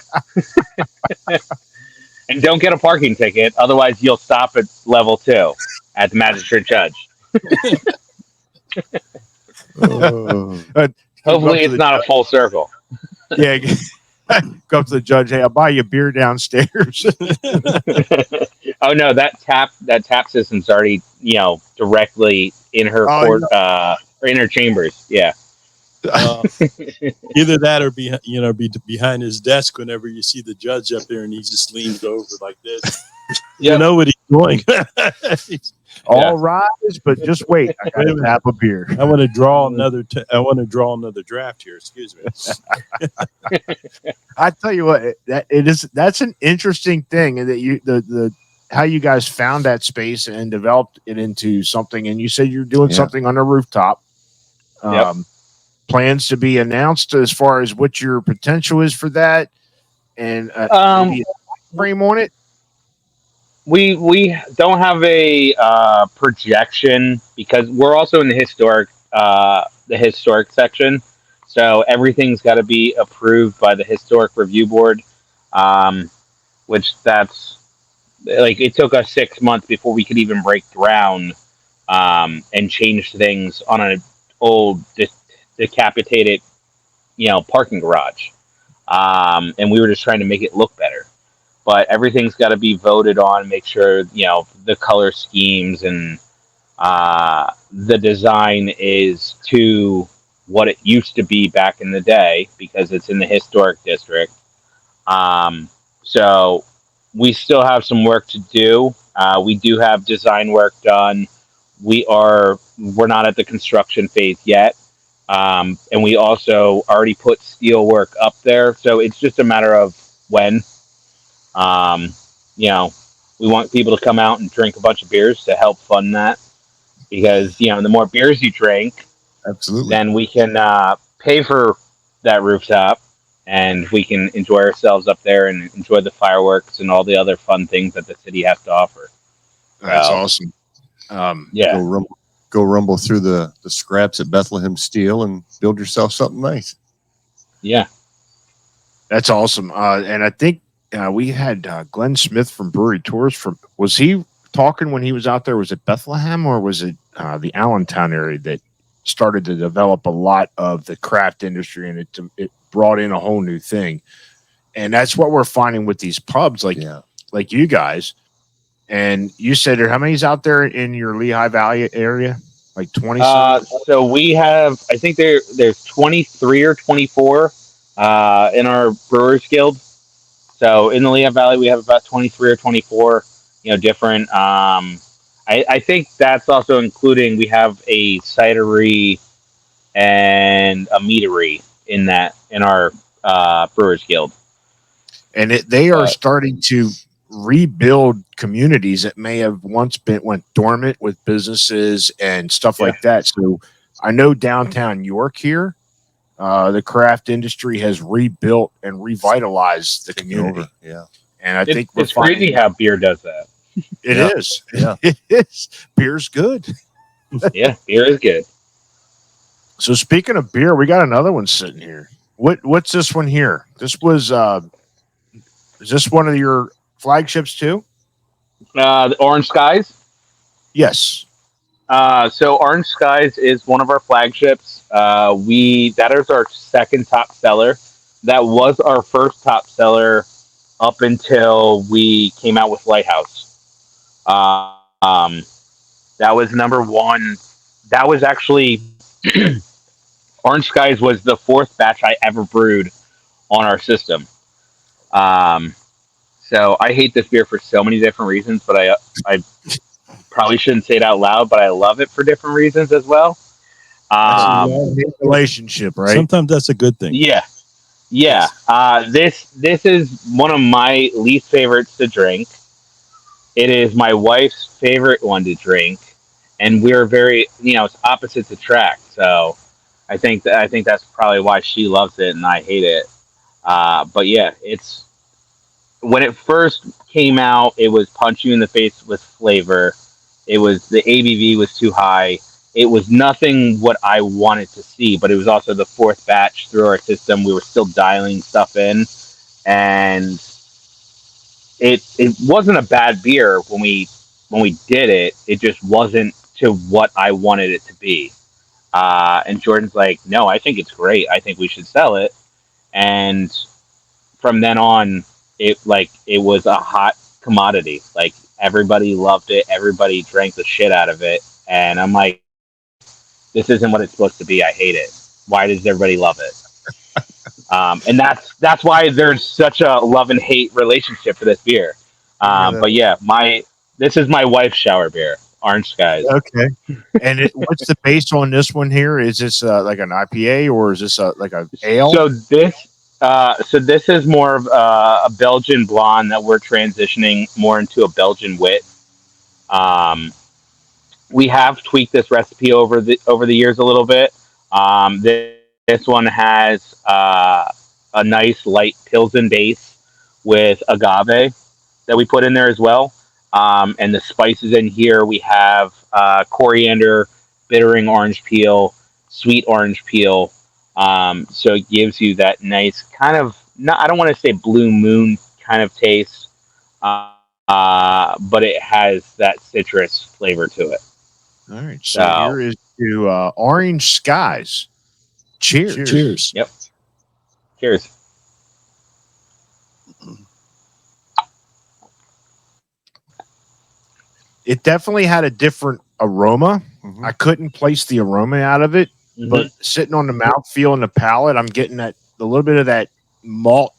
and don't get a parking ticket, otherwise you'll stop at level 2 at the magistrate judge. Hopefully it's not a full circle. Yeah, go up to the judge. Hey, I'll buy you a beer downstairs. Oh no, that tap system's already directly in her court or in her chambers. Yeah. Either that or be behind his desk whenever you see the judge up there and he just leans over like this. You know what he's doing. All rise, but just wait. I got to tap a beer. I want to draw another. I want to draw another draft here. Excuse me. I tell you what, that's an interesting thing, and that the how you guys found that space and developed it into something. And you said you're doing something on a rooftop. Plans to be announced as far as what your potential is for that, and maybe a frame on it. We don't have a projection because we're also in the the historic section. So everything's got to be approved by the historic review board, which that's like it took us 6 months before we could even break ground and change things on an old decapitated, parking garage. And we were just trying to make it look better. But everything's got to be voted on, make sure, the color schemes and the design is to what it used to be back in the day because it's in the historic district. So we still have some work to do. We do have design work done. We're not at the construction phase yet. And we also already put steel work up there. So it's just a matter of when. We want people to come out and drink a bunch of beers to help fund that because, the more beers you drink, Absolutely. then we can pay for that rooftop and we can enjoy ourselves up there and enjoy the fireworks and all the other fun things that the city has to offer. That's So, awesome. Yeah. Go rumble through the scraps at Bethlehem Steel and build yourself something nice. Yeah. That's awesome. And I think we had Glenn Smith from Brewery Tours. Was he talking when he was out there? Was it Bethlehem or was it the Allentown area that started to develop a lot of the craft industry, and it brought in a whole new thing? And that's what we're finding with these pubs, like you guys. And you said how many's out there in your Lehigh Valley area? Like 20. So we have, I think there's 23 or 24 in our Brewers Guild. So in the Lehigh Valley, we have about 23 or 24, different. I think that's also including we have a cidery and a meadery in our Brewers Guild. And they are starting to rebuild communities that may have once went dormant with businesses and stuff like that. So I know downtown York here, the craft industry has rebuilt and revitalized the community. Yeah. And I think it's crazy how beer does that. It is. Yeah. It is. Beer's good. Yeah, beer is good. So speaking of beer, we got another one sitting here. What's this one here? This was is this one of your flagships too? The Orange Skies? Yes. So Orange Skies is one of our flagships. That is our second top seller. That was our first top seller up until we came out with Lighthouse. That was number one. That was actually Orange Skies was the fourth batch I ever brewed on our system. So I hate this beer for so many different reasons, but I probably shouldn't say it out loud, but I love it for different reasons as well. Relationship, right? Sometimes that's a good thing. Yeah. This is one of my least favorites to drink. It is my wife's favorite one to drink, and we're very, it's opposites attract. So I think that's probably why she loves it and I hate it. But yeah, it's when it first came out, it was punch you in the face with flavor. It was the ABV was too high. It was nothing what I wanted to see, but it was also the fourth batch through our system. We were still dialing stuff in, and it wasn't a bad beer when we did it. It just wasn't to what I wanted it to be. And Jordan's like, no, I think it's great. I think we should sell it. And from then on, it was a hot commodity. Like everybody loved it. Everybody drank the shit out of it. And I'm like, this isn't what it's supposed to be. I hate it. Why does everybody love it? And that's why there's such a love and hate relationship for this beer. But yeah, this is my wife's shower beer, Orange Skies. Okay. And what's the base on this one here? Is this like an IPA or is this like a ale? So this is more of a Belgian blonde that we're transitioning more into a Belgian wit. We have tweaked this recipe over the years a little bit. This one has a nice light Pilsen base with agave that we put in there as well. And the spices in here, we have coriander, bittering orange peel, sweet orange peel. So it gives you that nice kind of, not, I don't want to say blue moon kind of taste, but it has that citrus flavor to it. All right. So So, here is to Orange Skies. Cheers. Cheers. yep. Cheers. It definitely had a different aroma. Mhm. I couldn't place the aroma out of it, Mhm. but sitting on the mouthfeel and the palate, I'm getting that a little bit of that malt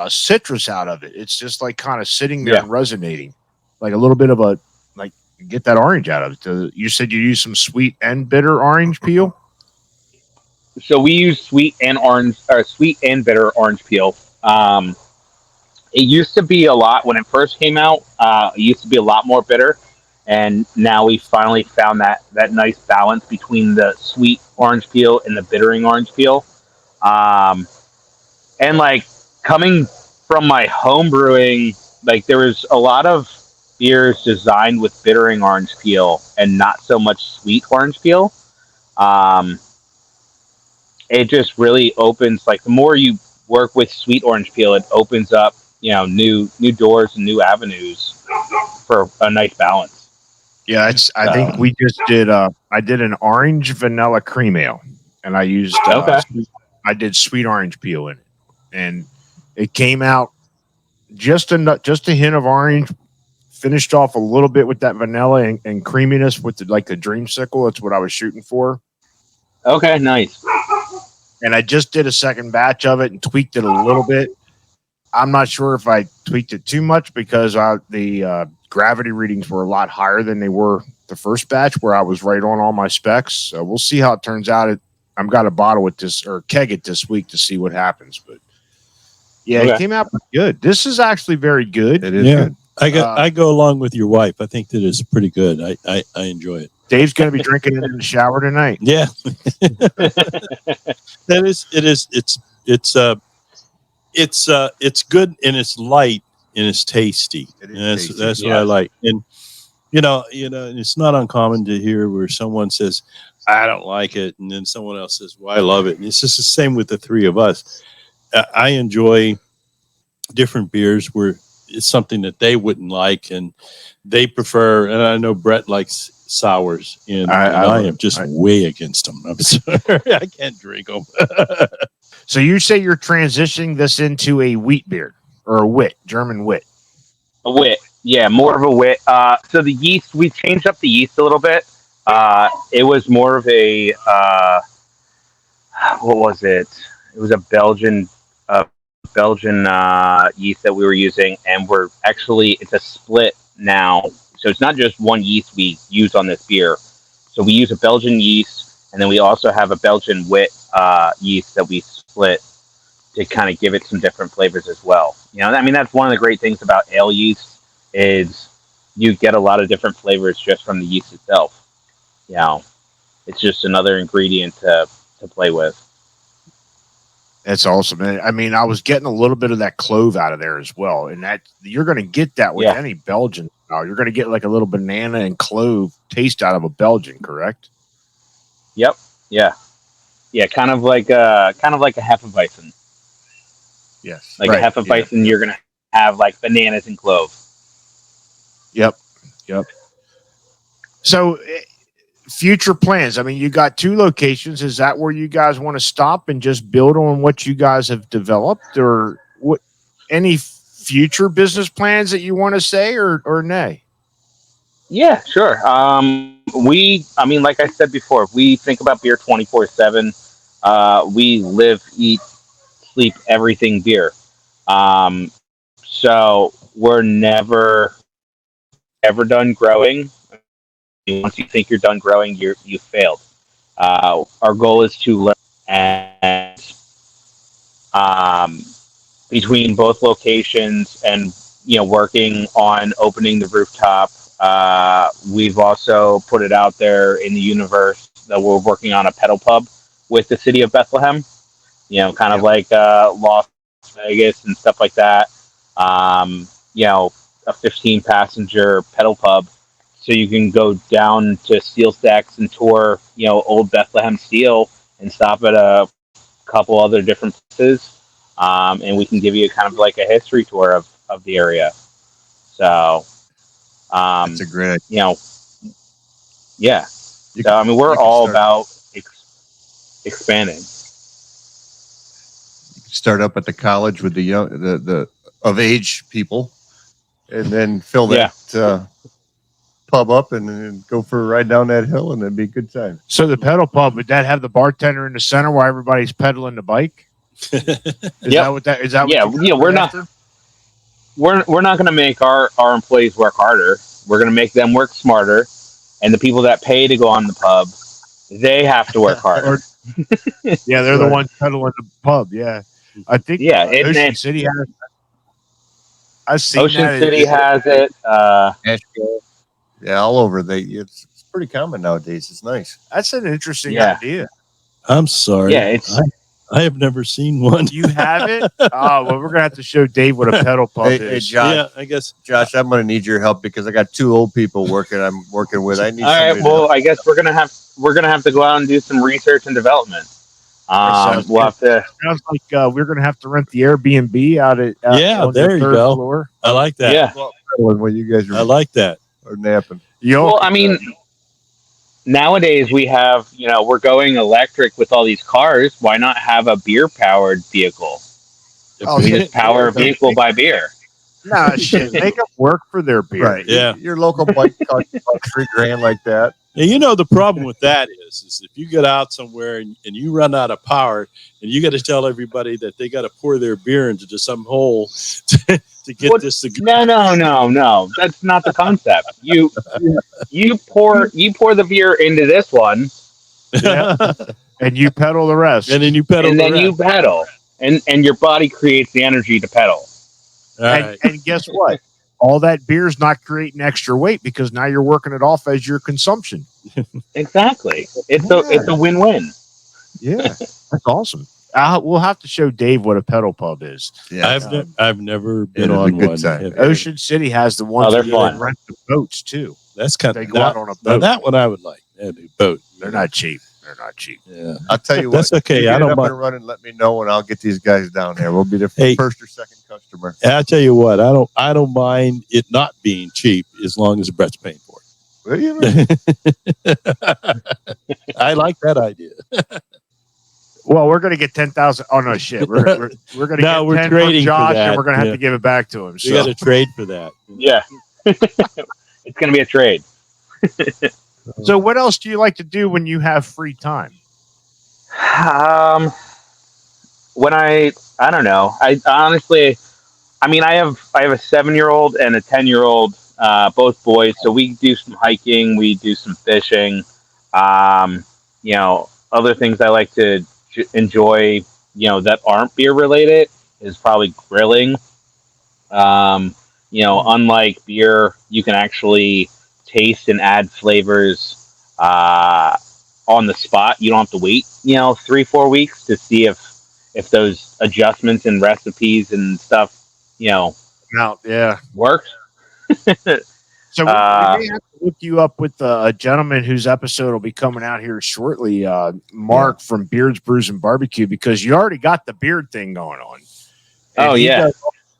citrus out of it. It's just like kind of sitting there Yeah. and resonating, like a little bit of a like get that orange out of it. You said you use some sweet and bitter orange peel. So we use sweet and bitter orange peel. It used to be a lot when it first came out. It used to be a lot more bitter, and now we finally found that nice balance between the sweet orange peel and the bittering orange peel. Um, and like coming from my home brewing, like there was a lot of beers designed with bittering orange peel and not so much sweet orange peel. Um, it just really opens, like the more you work with sweet orange peel, it opens up, new doors and new avenues for a nice balance. Yeah, I think we just did. I did an orange vanilla cream ale, and I used. Okay. I did sweet orange peel in it, and it came out just a hint of orange. Finished off a little bit with that vanilla and creaminess with the dreamsicle. That's what I was shooting for. Okay, nice. And I just did a second batch of it and tweaked it a little bit. I'm not sure if I tweaked it too much because the gravity readings were a lot higher than they were the first batch, where I was right on all my specs. So we'll see how it turns out. I'm got a bottle with this or keg it this week to see what happens. But yeah, Okay. It came out pretty good. This is actually very good. It is Yeah. good. I go along with your wife. I think that it's pretty good. I enjoy it. Dave's going to be drinking it in the shower tonight. Yeah. That is, it is, it's good and it's light and it's tasty. It is And tasty. that's what I like. And and it's not uncommon to hear where someone says, I don't like it, and then someone else says, well, I love it. And it's just the same with the three of us. I enjoy different beers where it's something that they wouldn't like and they prefer. And I know Brett likes sours, and I am just way against them. I'm sorry, I can't drink them. So you say you're transitioning this into a wheat beer or a wit, German wit. A wit. Yeah, more of a wit. So the yeast, we changed up the yeast a little bit. It was more of a, what was it? It was a Belgian yeast that we were using, and it's a split now. So it's not just one yeast we use on this beer. So we use a Belgian yeast, and then we also have a Belgian wit yeast that we split to kind of give it some different flavors as well. That's one of the great things about ale yeast is you get a lot of different flavors just from the yeast itself. It's just another ingredient to play with. That's awesome. I was getting a little bit of that clove out of there as well. And that you're going to get that with any Belgian. You're going to get like a little banana and clove taste out of a Belgian, correct? Yep. Yeah. Yeah. Kind of like a Hefeweizen. Yes. Like a Hefeweizen, you're going to have like bananas and clove. Yep. So future plans. You got 2 locations. Is that where you guys want to stop and just build on what you guys have developed, or what? Any future business plans that you want to say, or nay? Yeah, sure. Like I said before, we think about beer 24/7. We live, eat, sleep everything beer. So we're never ever done growing. Once you think you're done growing, you failed. Our goal is to learn, and between both locations and working on opening the rooftop, we've also put it out there in the universe that we're working on a pedal pub with the city of Bethlehem. Kind of like Las Vegas and stuff like that. A 15 passenger pedal pub so you can go down to Steel Stacks and tour, old Bethlehem Steel and stop at a couple other different places. And we can give you kind of like a history tour of the area. So, That's a great idea. Yeah. You So, can- we're you can all start- about expanding. You can start up at the college with the young, the of age people, and then fill that pub up and then go for a ride down that hill, and it'd be a good time. So the pedal pub, would that have the bartender in the center while everybody's pedaling the bike? Is that what that is? That Yeah, what you we're not. We're not going to make our employees work harder. We're going to make them work smarter, and the people that pay to go on the pub, they have to work harder. Yeah, they're the ones pedaling the pub. Yeah, I think. Yeah, Ocean City has. I've seen Ocean that. City has it. Asheville, yeah, all over. It's pretty common nowadays. It's nice. That's an interesting Yeah. idea. I'm sorry. Yeah, it's I have never seen one. You have it? Oh, well, we're gonna have to show Dave what a pedal pub Hey, is. Josh, Yeah, I guess. Josh, I'm going to need your help because I got 2 old people I'm working with. I need. all right. somebody to Well, help. I guess we're gonna have to go out and do some research and development. sounds We'll have to. Sounds like we're gonna have to rent the Airbnb out Yeah, on there the you third go. floor. I like that. Yeah. When you guys I like that. are napping. Yo, Well, nowadays we have, we're going electric with all these cars. Why not have a beer powered vehicle? Oh, We just power a vehicle by beer. nah, shit. Make them work for their beer. Right. Yeah. Your local bike costs about $3,000 like that. And the problem with that is if you get out somewhere and you run out of power and you got to tell everybody that they got to pour their beer into some hole to get What? this to go. No. That's not the concept. You pour the beer into this one, And you pedal the rest. And then you pedal. and then the you rest. pedal, and your body creates the energy to pedal. All right. And guess what? All that beer's not creating extra weight because now you're working it off as your consumption. Exactly. It's a win-win. Yeah, that's awesome. We'll have to show Dave what a pedal pub is. Yeah. I've never been It'll on be a good one. time. Have- Ocean City has the ones they're where fun. they rent the boats too. That's kind They of go out on a now boat. that one I would like. Yeah, the boat. They're not cheap. They're not cheap. Yeah. I'll tell you what. That's okay. You I get don't it up mind. and running. Let me know, and I'll get these guys down there. We'll be the Hey. first or second customer. And I tell you what, I don't mind it not being cheap as long as Brett's paying for What do you mean? it. I like that idea. Well, we're gonna get 10,000. Oh no, shit. We're gonna No, get we're 10 trading from for Josh, that, and we're gonna have yeah. to give it back to him. You So got to trade for that. Yeah. It's going to be a trade. So what else do you like to do when you have free time? When I don't know. I honestly, I have a 7-year-old and a 10-year-old, both boys. So we do some hiking, we do some fishing. Other things I like to enjoy, that aren't beer related is probably grilling. Unlike beer, you can actually taste and add flavors on the spot. You don't have to wait, 3-4 weeks to see if those adjustments and recipes and stuff, Out, yeah. work. So we may have to look you up with a gentleman whose episode will be coming out here shortly, Mark from Beards, Brews, and Barbecue, because you already got the beard thing going on. And Oh, yeah.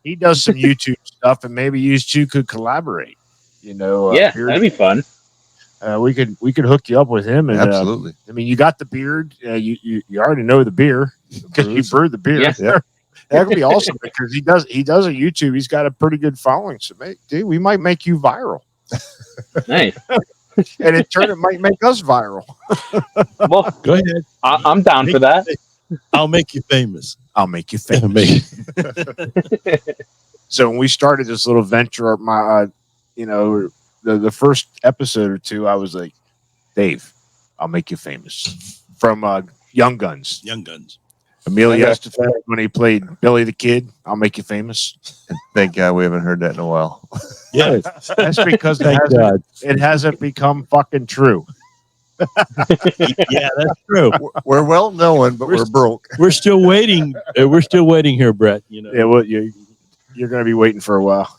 He does some YouTube stuff, and maybe you two could collaborate. Yeah, Beard- that'd be fun. we could hook you up with him. And Absolutely. you got the beard. You already know the beer because you brewed the beer. Yeah. Yeah. That could be awesome because he does a YouTube. He's got a pretty good following. So, dude, we might make you viral, Nice. and it might make us viral. Well, Go ahead. I'm down for that. I'll make you famous. I'll make you famous. So when we started this little venture, the first episode or two, I was like, Dave, I'll make you famous. From Young Guns. Young Guns. Amelia Okay. Estefan, when he played Billy the Kid, I'll make you famous. Thank God we haven't heard that in a while. Yeah. That's because Thank God. it hasn't become fucking true. Yeah, that's true. We're well known, but we're broke. We're still waiting. We're still waiting here, Brett. Yeah, well, you're going to be waiting for a while.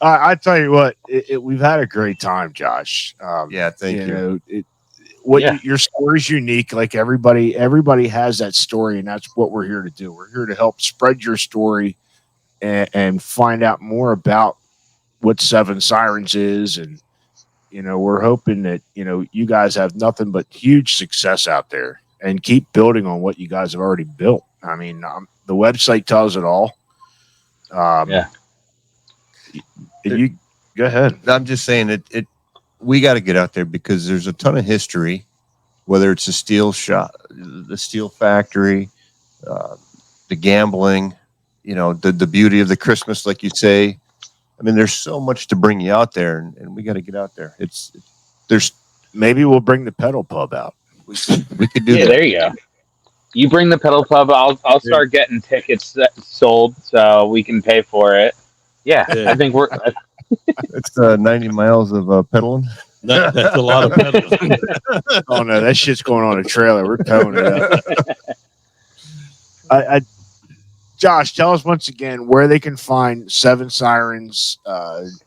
I tell you what, we've had a great time, Josh. Yeah, thank you. Know, Yeah. your story's unique. Like everybody has that story, and that's what we're here to do. We're here to help spread your story and find out more about what Seven Sirens is. And we're hoping that you guys have nothing but huge success out there and keep building on what you guys have already built. I mean, the website tells it all. Yeah. You go ahead. I'm just saying it. We got to get out there because there's a ton of history. Whether it's a steel shop, the steel factory, the gambling, the beauty of the Christmas, like you say. I mean, there's so much to bring you out there, and we got to get out there. There's maybe we'll bring the pedal pub out. We could do Yeah, that. there you go. You bring the pedal pub. I'll start getting tickets sold so we can pay for it. Yeah, Yeah. I think we're. It's 90 miles of pedaling. That's a lot of pedaling. Oh no, that shit's going on a trailer. We're towing it up. Josh, tell us once again where they can find Seven Sirens.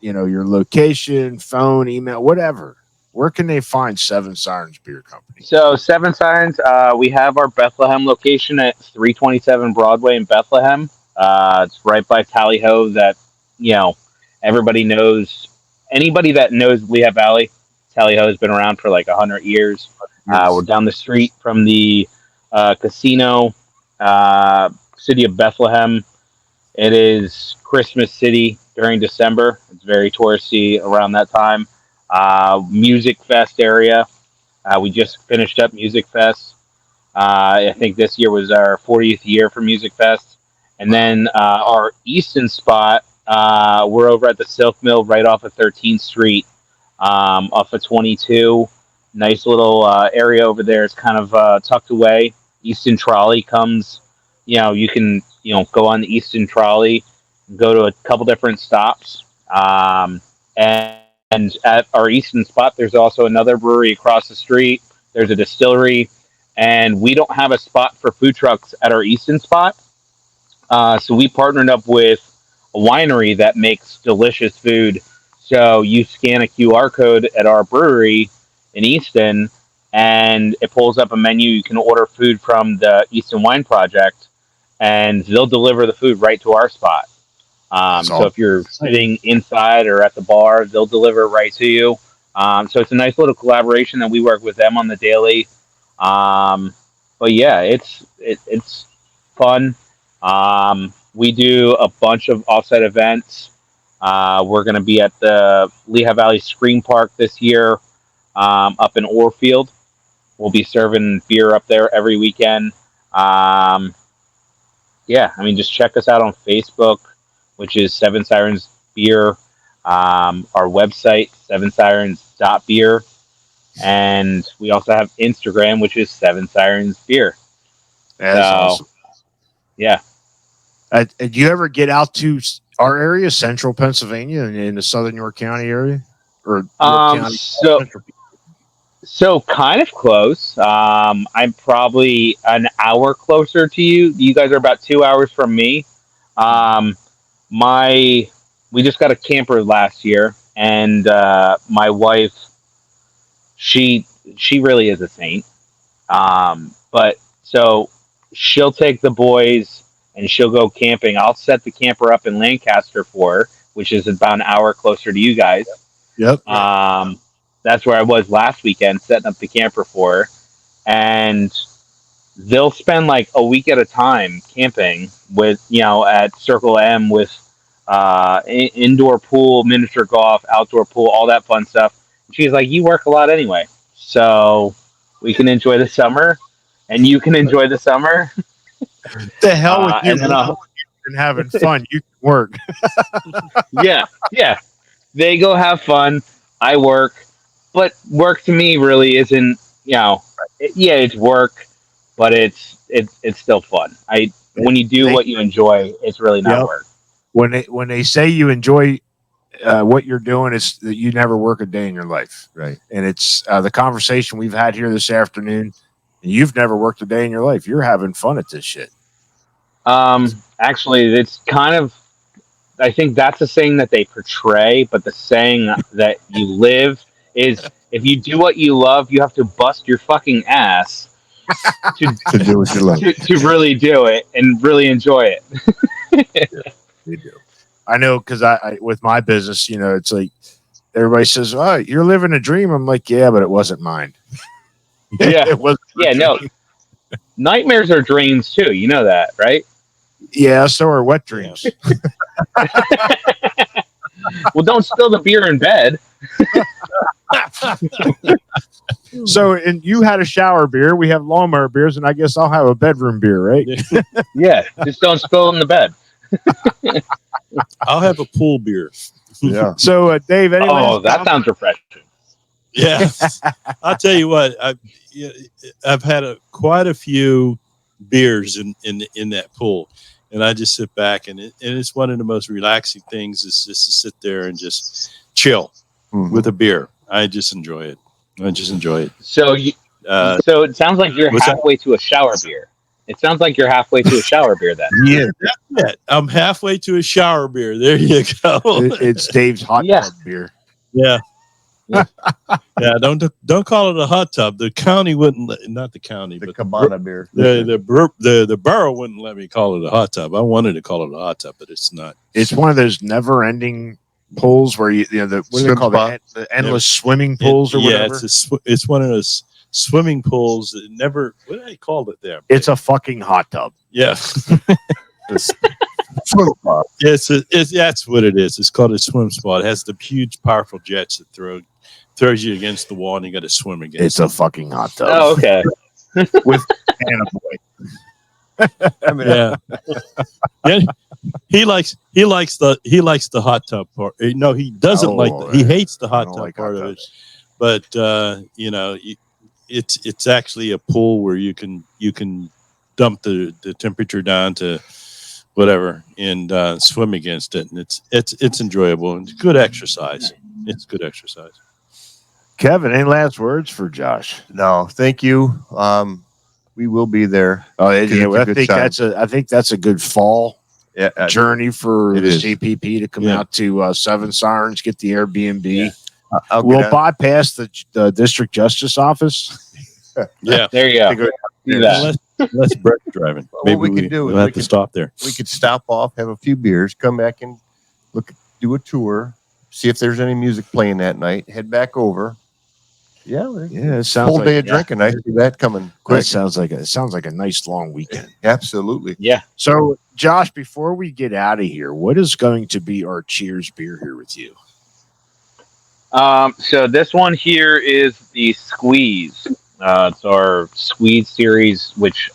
Your location, phone, email, whatever. Where can they find Seven Sirens Beer Company? So Seven Sirens, we have our Bethlehem location at 327 Broadway in Bethlehem. It's right by Tally Ho. That everybody knows. Anybody that knows Lehigh Valley, Tally Ho has been around for like 100 years. We're down the street from the casino, city of Bethlehem. It is Christmas City during December. It's very touristy around that time. Music Fest area. We just finished up Music Fest. I think this year was our 40th year for Music Fest. And then our Easton spot, we're over at the Silk Mill right off of 13th Street, off of 22. Nice little area over there. It's kind of tucked away. Easton Trolley comes, you can, go on the Easton Trolley, go to a couple different stops. And at our Easton spot, there's also another brewery across the street. There's a distillery, and we don't have a spot for food trucks at our Easton spot. So we partnered up with a winery that makes delicious food. So you scan a QR code at our brewery in Easton, and it pulls up a menu. You can order food from the Easton Wine Project, and they'll deliver the food right to our spot. So if you're sitting inside or at the bar, they'll deliver it right to you. So it's a nice little collaboration that we work with them on the daily. But yeah, it's fun. We do a bunch of offsite events. We're going to be at the Lehigh Valley Screen Park this year, up in Orfield. We'll be serving beer up there every weekend. Just check us out on Facebook, which is Seven Sirens Beer. Our website, sevensirens.beer. And we also have Instagram, which is Seven Sirens Beer. That's awesome. Yeah. Do you ever get out to our area, central Pennsylvania, in the southern York County area? Or So kind of close. I'm probably an hour closer to you. You guys are about 2 hours from me. We just got a camper last year, and my wife, she really is a saint. But so she'll take the boys and she'll go camping. I'll set the camper up in Lancaster for her, which is about an hour closer to you guys. Yep. That's where I was last weekend, setting up the camper for her. And they'll spend like a week at a time camping with, at Circle M with indoor pool, miniature golf, outdoor pool, all that fun stuff. And she's like, you work a lot anyway, so we can enjoy the summer and you can enjoy the summer. The hell with you and having fun. You can work. Yeah. They go have fun. I work. But work to me really isn't, it's work, but it's still fun. When you do what you enjoy, it's really not work. When they say you enjoy what you're doing, it's that you never work a day in your life, Right? And it's the conversation we've had here this afternoon. And you've never worked a day in your life. You're having fun at this shit. Actually, it's kind of I think that's a saying that they portray, but the saying that you live is if you do what you love, you have to bust your fucking ass to To do what you love. to really do it and really enjoy it. They do. I know because I with my business, it's like everybody says, "Oh, you're living a dream." I'm like, "Yeah, but it wasn't mine." Yeah. It wasn't my Yeah, no. dream. Nightmares are dreams too. You know that, right? Yeah, so are wet dreams. Well, don't spill the beer in bed. So, and you had a shower beer. We have lawnmower beers, and I guess I'll have a bedroom beer, right? Yeah, just don't spill it in the bed. I'll have a pool beer. Yeah. So, Dave, any Oh, last that comments? sounds refreshing. Yeah, I'll tell you what. I've had quite a few beers in that pool, and I just sit back and it's one of the most relaxing things is just to sit there and just chill with a beer. I just enjoy it. So you, so it sounds like you're what's that? halfway to a shower beer. It sounds like you're halfway to a shower beer then. Yeah. Yeah, I'm halfway to a shower beer. There you go. It's Dave's hot Yeah. tub beer. Yeah. Yeah, don't call it a hot tub. The county wouldn't not the county, The but Cabana beer. the borough wouldn't let me call it a hot tub. I wanted to call it a hot tub, but it's not. It's one of those never-ending pools where what do they Swim call spot. the endless swimming pools or Yeah, whatever? it's one of those swimming pools that never. What do they call it there? It's a fucking hot tub. Yeah. Swim spot. It's that's what it is. It's called a swim spot. It has the huge, powerful jets that throws you against the wall, and you got to swim against. It's a fucking hot tub. Oh, okay. With Anna Boy. I mean, Yeah. Yeah. He likes the hot tub part. No, he doesn't he hates the hot tub part of it. But it's actually a pool where you can dump the temperature down to whatever and swim against it, and it's enjoyable and it's good exercise. It's good exercise. Kevin, any last words for Josh? No, thank you. We will be there. Oh, It's yeah, a good time. I think that's a good fall journey for it the is. CPP to come out to Seven Sirens, get the Airbnb. Yeah. We'll bypass the district justice office. Yeah. There you go. Do that. Unless Brett's driving. What Maybe we could do is we'll have we to could- stop there. We could stop off, have a few beers, come back and do a tour, see if there's any music playing that night, head back over. Yeah, Yeah, it sounds whole like day of drinking. I see that coming quick. it sounds like a nice long weekend. Absolutely. Yeah. So, Josh, before we get out of here, what is going to be our cheers beer here with you? So this one here is the Squeeze. It's our Squeeze series, which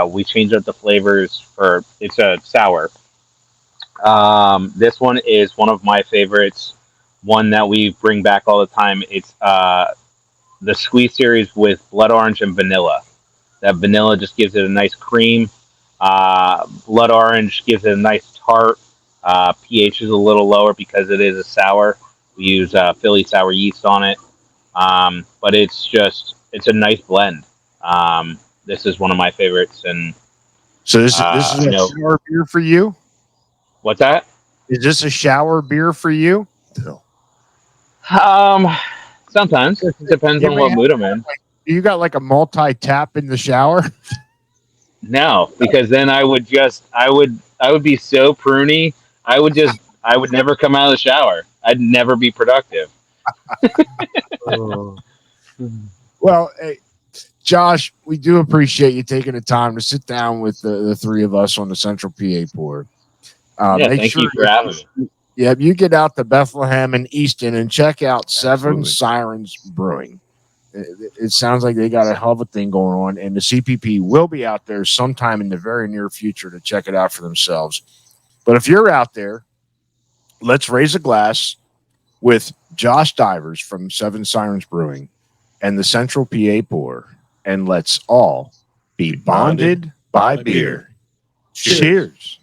we changed up the flavors for. It's a sour. This one is one of my favorites. One that we bring back all the time. It's the Squeeze series with blood orange and vanilla. That vanilla just gives it a nice cream. Blood orange gives it a nice tart. pH is a little lower because it is a sour. We use Philly sour yeast on it. But it's a nice blend. This is one of my favorites. And So this is a shower beer for you? what's that? Is this a shower beer for you? No. Sometimes it depends You on may what have mood I'm in. You got like a multi-tap in the shower? No, because then I would be so pruny. I would never come out of the shower. I'd never be productive. Well, hey, Josh, we do appreciate you taking the time to sit down with the three of us on the Central PA Port. Thank you for having me. Yeah, you get out to Bethlehem and Easton and check out Seven Absolutely. Sirens Brewing. It sounds like they got a hell of a thing going on, and the CPP will be out there sometime in the very near future to check it out for themselves. But if you're out there, let's raise a glass with Josh Divers from Seven Sirens Brewing and the Central PA Pour, and let's all be bonded by beer. Cheers.